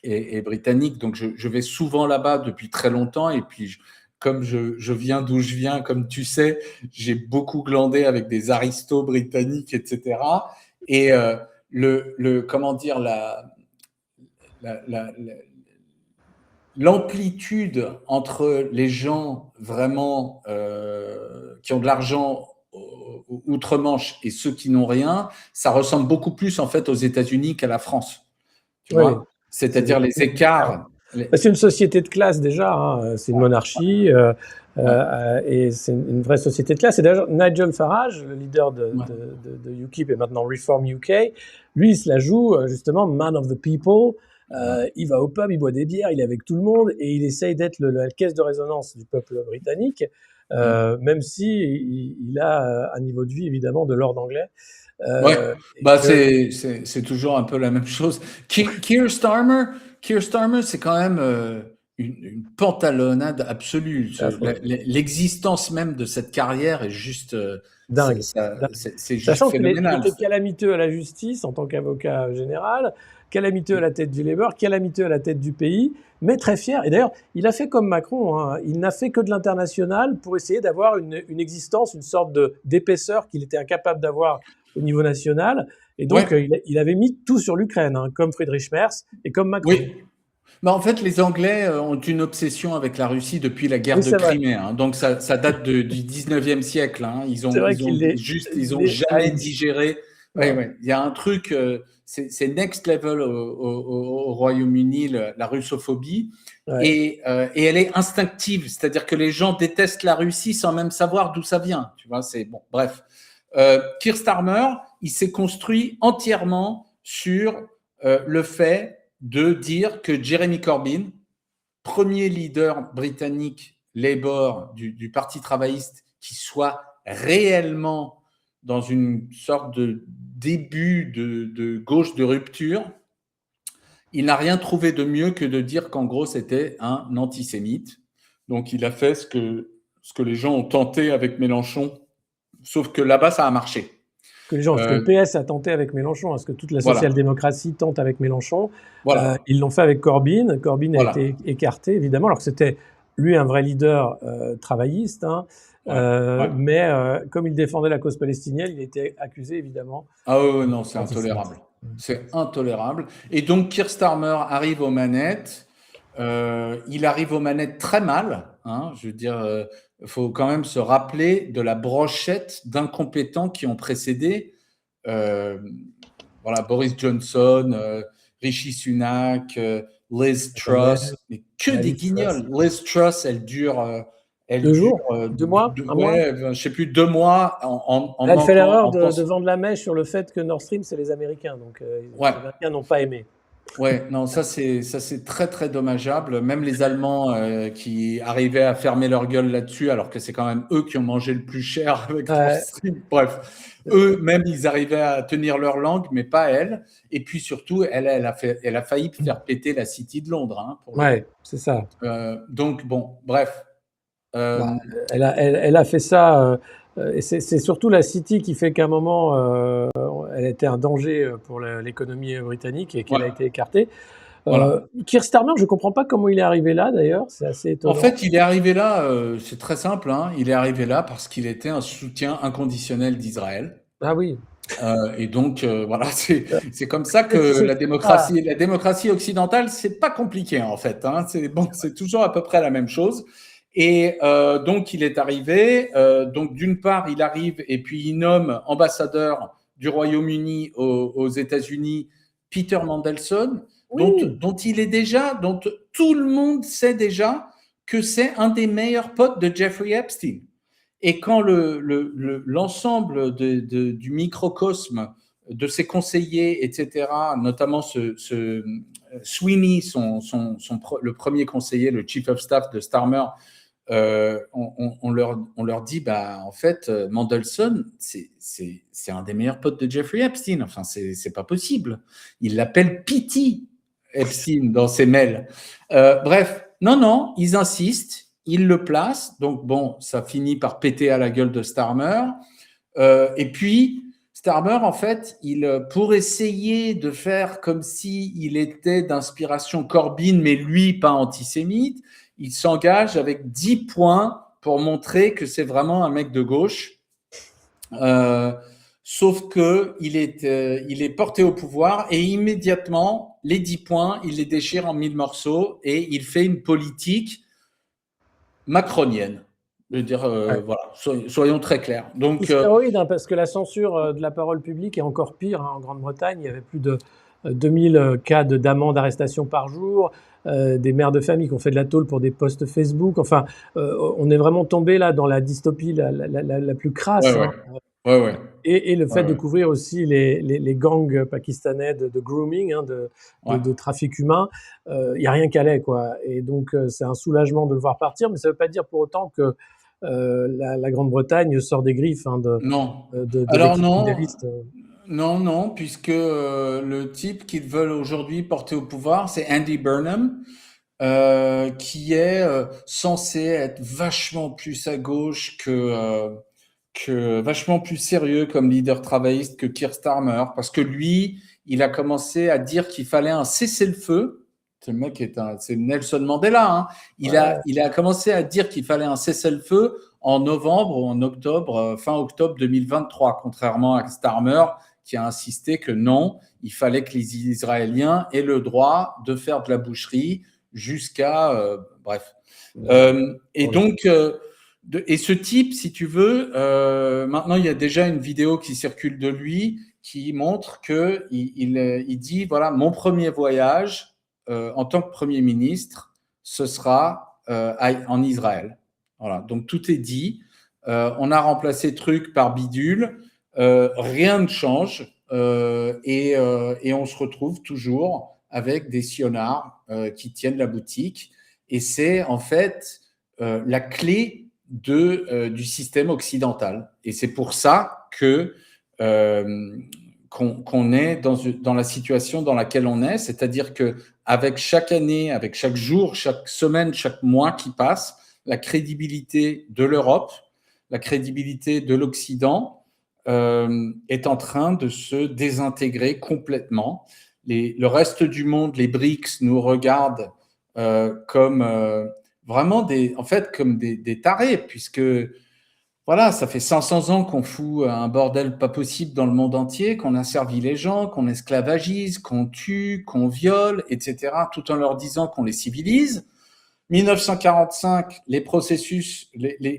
est britannique, donc je vais souvent là-bas depuis très longtemps, et puis comme je viens d'où je viens, comme tu sais, j'ai beaucoup glandé avec des aristos britanniques, etc. Et comment dire, la, la, la, l'amplitude entre les gens vraiment qui ont de l'argent outre-Manche et ceux qui n'ont rien, ça ressemble beaucoup plus en fait aux États-Unis qu'à la France, tu Oui, oui. vois. C'est-à-dire les écarts. C'est une société de classe déjà, hein, c'est une monarchie, Ouais, et c'est une vraie société de classe. Et d'ailleurs, Nigel Farage, le leader ouais, de UKIP et maintenant Reform UK, lui, il se la joue justement man of the people. ouais. Il va au pub, il boit des bières, il est avec tout le monde et il essaye d'être la caisse de résonance du peuple britannique, Mm. même si il a un niveau de vie évidemment de lord anglais. Ouais, Et bah que c'est toujours un peu la même chose. Keir Starmer, c'est quand même une pantalonnade absolue. c'est affreux, L'existence même de cette carrière est juste, dingue. c'est juste Sachant qu'il phénoménal. était calamiteux à la justice en tant qu'avocat général, calamiteux à la tête du Labour, calamiteux à la tête du pays. mais très fier. Et d'ailleurs, il a fait comme Macron, hein. Il n'a fait que de l'international pour essayer d'avoir une existence, une sorte d'épaisseur qu'il était incapable d'avoir au niveau national. Et donc, Ouais, il avait mis tout sur l'Ukraine, hein, comme Friedrich Merz et comme Macron. oui. Bah, en fait, les Anglais ont une obsession avec la Russie depuis la guerre Oui, de c'est vrai. Crimée, hein. Donc ça date du 19e siècle, hein. C'est vrai Ils ont jamais digéré. Ouais, ouais, ouais. Il y a un truc, c'est next level au Royaume-Uni, la russophobie. ouais. Et elle est instinctive, c'est-à-dire que les gens détestent la Russie sans même savoir d'où ça vient. Tu vois, c'est bon. Bref, Keir Starmer, il s'est construit entièrement sur le fait de dire que Jeremy Corbyn, premier leader britannique Labour du Parti travailliste, qui soit réellement dans une sorte de début de gauche de rupture, il n'a rien trouvé de mieux que de dire qu'en gros c'était un antisémite. Donc il a fait ce que les gens ont tenté avec Mélenchon, sauf que là-bas ça a marché. Ce que le PS a tenté avec Mélenchon, hein, ce que toute la Voilà, social-démocratie tente avec Mélenchon, voilà, ils l'ont fait avec Corbyn. Corbyn a voilà. été écarté, évidemment, alors que c'était lui un vrai leader travailliste, hein, Ouais, ouais. mais comme il défendait la cause palestinienne, il était accusé, évidemment, Ah oui, non, c'est d'antisémitisme. intolérable. C'est intolérable. Et donc, Keir Starmer arrive aux manettes. Il arrive aux manettes très mal, hein. Je veux dire, il faut quand même se rappeler de la brochette d'incompétents qui ont précédé. Euh, voilà, Boris Johnson, Rishi Sunak, Liz Attendez, Truss, mais que des Liz Truss. guignols. Liz Truss, elle 2 dure, jours, 2 mois, un mois. ouais, je sais plus, 2 mois en Là, elle fait manquant, l'erreur en de pensant. vendre la mèche sur le fait que Nord Stream, c'est les Américains. Donc, Ouais, les Américains n'ont pas aimé. ouais, non, ça c'est très très dommageable. Même les Allemands qui arrivaient à fermer leur gueule là-dessus, alors que c'est quand même eux qui ont mangé le plus cher avec Nord Ouais, Stream. Bref, eux-mêmes ils arrivaient à tenir leur langue, mais pas elle. Et puis surtout, elle a failli faire péter la City de Londres, hein, pour le coup. ouais, c'est ça. Donc bon, bref. Bah, Euh, elle a fait ça, et c'est surtout la City qui fait qu'à un moment, elle était un danger pour l'économie britannique et qu'elle a ouais, été écartée. voilà. Keir Starmer, je ne comprends pas comment il est arrivé là d'ailleurs, c'est assez En étonnant. fait, il est arrivé là, c'est très simple, hein, il est arrivé là parce qu'il était un soutien inconditionnel d'Israël. Ah oui, Et donc, voilà, c'est comme ça que peut-être ce sera. la démocratie occidentale, c'est pas compliqué en fait, hein. C'est bon, c'est toujours à peu près la même chose. Et donc, il est arrivé. Donc, d'une part, il arrive et puis il nomme ambassadeur du Royaume-Uni aux États-Unis Peter Mandelson, Oui, dont il est déjà, dont tout le monde sait déjà que c'est un des meilleurs potes de Jeffrey Epstein. Et quand l'ensemble du microcosme de ses conseillers, etc., notamment Sweeney, le premier conseiller, le chief of staff de Starmer, on leur dit, bah, en fait, Mandelson, c'est un des meilleurs potes de Jeffrey Epstein. Enfin, c'est pas possible. Il l'appelle P.T. Epstein dans ses mails. Bref, non, ils insistent, ils le placent. Donc, bon, ça finit par péter à la gueule de Starmer. Et puis, Starmer, en fait, pour essayer de faire comme s'il était d'inspiration Corbyn, mais lui, pas antisémite, il s'engage avec 10 points pour montrer que c'est vraiment un mec de gauche. Euh, Sauf qu'il est porté au pouvoir et immédiatement, les 10 points, il les déchire en 1000 morceaux et il fait une politique macronienne. Je veux dire, ouais. voilà, soyons très clairs. Donc, Hystéroïde, hein, parce que la censure de la parole publique est encore pire, hein, en Grande-Bretagne. Il y avait plus de 2000 cas d'amende, d'arrestation par jour, des mères de famille qui ont fait de la tôle pour des posts Facebook. Enfin, on est vraiment tombé là dans la dystopie la plus ouais, crasse, ouais, hein. ouais, ouais, Et le ouais, fait de ouais, couvrir aussi les gangs pakistanais de grooming, hein, ouais. de trafic humain, il n'y a rien qui allait, quoi. Et donc, c'est un soulagement de le voir partir, mais ça ne veut pas dire pour autant que la Grande-Bretagne sort des griffes, hein, Non. de Alors l'équipe non, libériste. non, puisque le type qu'ils veulent aujourd'hui porter au pouvoir, c'est Andy Burnham, qui est censé être vachement plus à gauche que vachement plus sérieux comme leader travailliste que Keir Starmer, parce que lui, il a commencé à dire qu'il fallait un cessez-le-feu, Ce mec c'est Nelson Mandela. Hein. Il a commencé à dire qu'il fallait un cessez-le-feu en novembre ou en octobre, fin octobre 2023, contrairement à Starmer qui a insisté que non, il fallait que les Israéliens aient le droit de faire de la boucherie jusqu'à bref. Et donc, et ce type, si tu veux, maintenant il y a déjà une vidéo qui circule de lui qui montre que il dit voilà, mon premier voyage en tant que Premier ministre, ce sera en Israël. Voilà, donc tout est dit. On a remplacé truc par bidule. Rien ne change et on se retrouve toujours avec des sionards qui tiennent la boutique. Et c'est en fait la clé du système occidental. Et c'est pour ça que qu'on est dans la situation dans laquelle on est, c'est-à-dire que avec chaque année, avec chaque jour, chaque semaine, chaque mois qui passe, la crédibilité de l'Europe, la crédibilité de l'Occident est en train de se désintégrer complètement. Le reste du monde, les BRICS, nous regardent comme vraiment comme des tarés, puisque voilà, ça fait 500 ans qu'on fout un bordel pas possible dans le monde entier, qu'on asservit les gens, qu'on esclavagise, qu'on tue, qu'on viole, etc., tout en leur disant qu'on les civilise. 1945, les processus,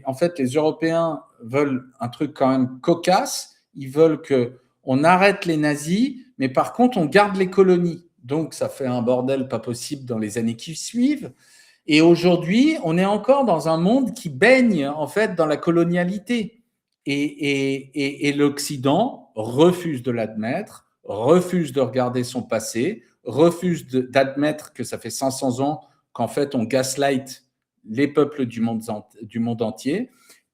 en fait, les Européens veulent un truc quand même cocasse. Ils veulent qu'on arrête les nazis, mais par contre, on garde les colonies. Donc, ça fait un bordel pas possible dans les années qui suivent. Et aujourd'hui, on est encore dans un monde qui baigne en fait dans la colonialité. Et l'Occident refuse de l'admettre, refuse de regarder son passé, refuse d'admettre que ça fait 500 ans qu'en fait on gaslight les peuples du monde entier.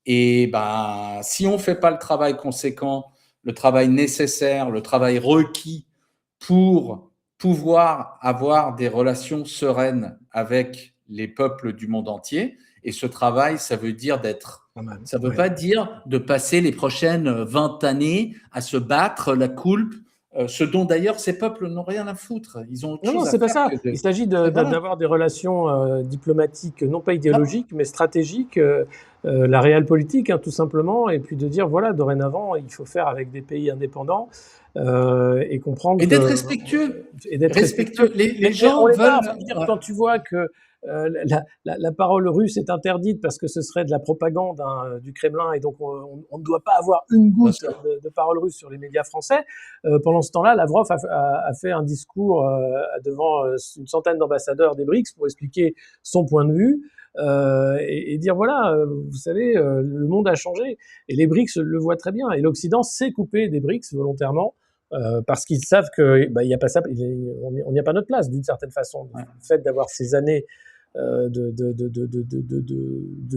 Et ben, si on ne fait pas le travail conséquent, le travail nécessaire, le travail requis pour pouvoir avoir des relations sereines avec les peuples du monde entier. Et ce travail, ça veut dire ça ne veut pas dire de passer les prochaines 20 années à se battre la coulpe, ce dont d'ailleurs ces peuples n'ont rien à foutre. Ils ont autre chose à faire. Non, c'est pas ça. Il s'agit d'avoir des relations diplomatiques, non pas idéologiques, mais stratégiques, la réelle politique, hein, tout simplement, et puis de dire, voilà, dorénavant, il faut faire avec des pays indépendants et comprendre... Et d'être respectueux. Et d'être respectueux. Les gens veulent... Quand tu vois que la parole russe est interdite parce que ce serait de la propagande du Kremlin et donc on ne doit pas avoir une goutte de parole russe sur les médias français. Pendant ce temps-là, Lavrov a fait un discours devant une centaine d'ambassadeurs des BRICS pour expliquer son point de vue et dire voilà, vous savez, le monde a changé et les BRICS le voient très bien et l'Occident s'est coupé des BRICS volontairement. Parce qu'ils savent que il y a pas ça, on n'y a pas notre place d'une certaine façon. Le fait d'avoir ces années de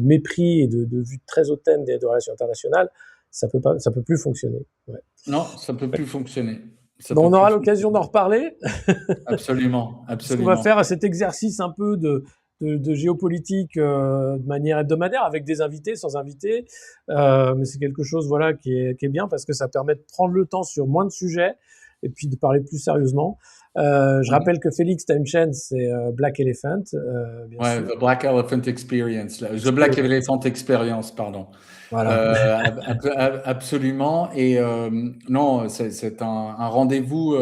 mépris et de vue très hautaine des relations internationales, ça peut plus fonctionner. Ouais. Non, ça peut plus fonctionner. On aura l'occasion d'en reparler. Absolument, absolument. On va faire cet exercice un peu de géopolitique de manière hebdomadaire avec des invités, sans invités, mais c'est quelque chose voilà qui est bien parce que ça permet de prendre le temps sur moins de sujets et puis de parler plus sérieusement. Je rappelle que Félix, tu as une chaîne, c'est Black Elephant. Bien sûr. The Black Elephant Experience. The Black Elephant Experience, pardon. Voilà. Absolument. Et non, c'est un rendez-vous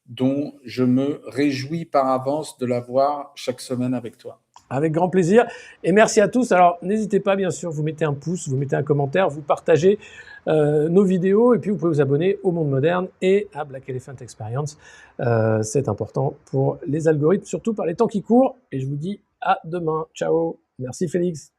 dont je me réjouis par avance de l'avoir chaque semaine avec toi. Avec grand plaisir. Et merci à tous. Alors, n'hésitez pas, bien sûr, vous mettez un pouce, vous mettez un commentaire, vous partagez nos vidéos et puis vous pouvez vous abonner au Monde Moderne et à Black Elephant Experience. C'est important pour les algorithmes, surtout par les temps qui courent. Et je vous dis à demain. Ciao. Merci Félix.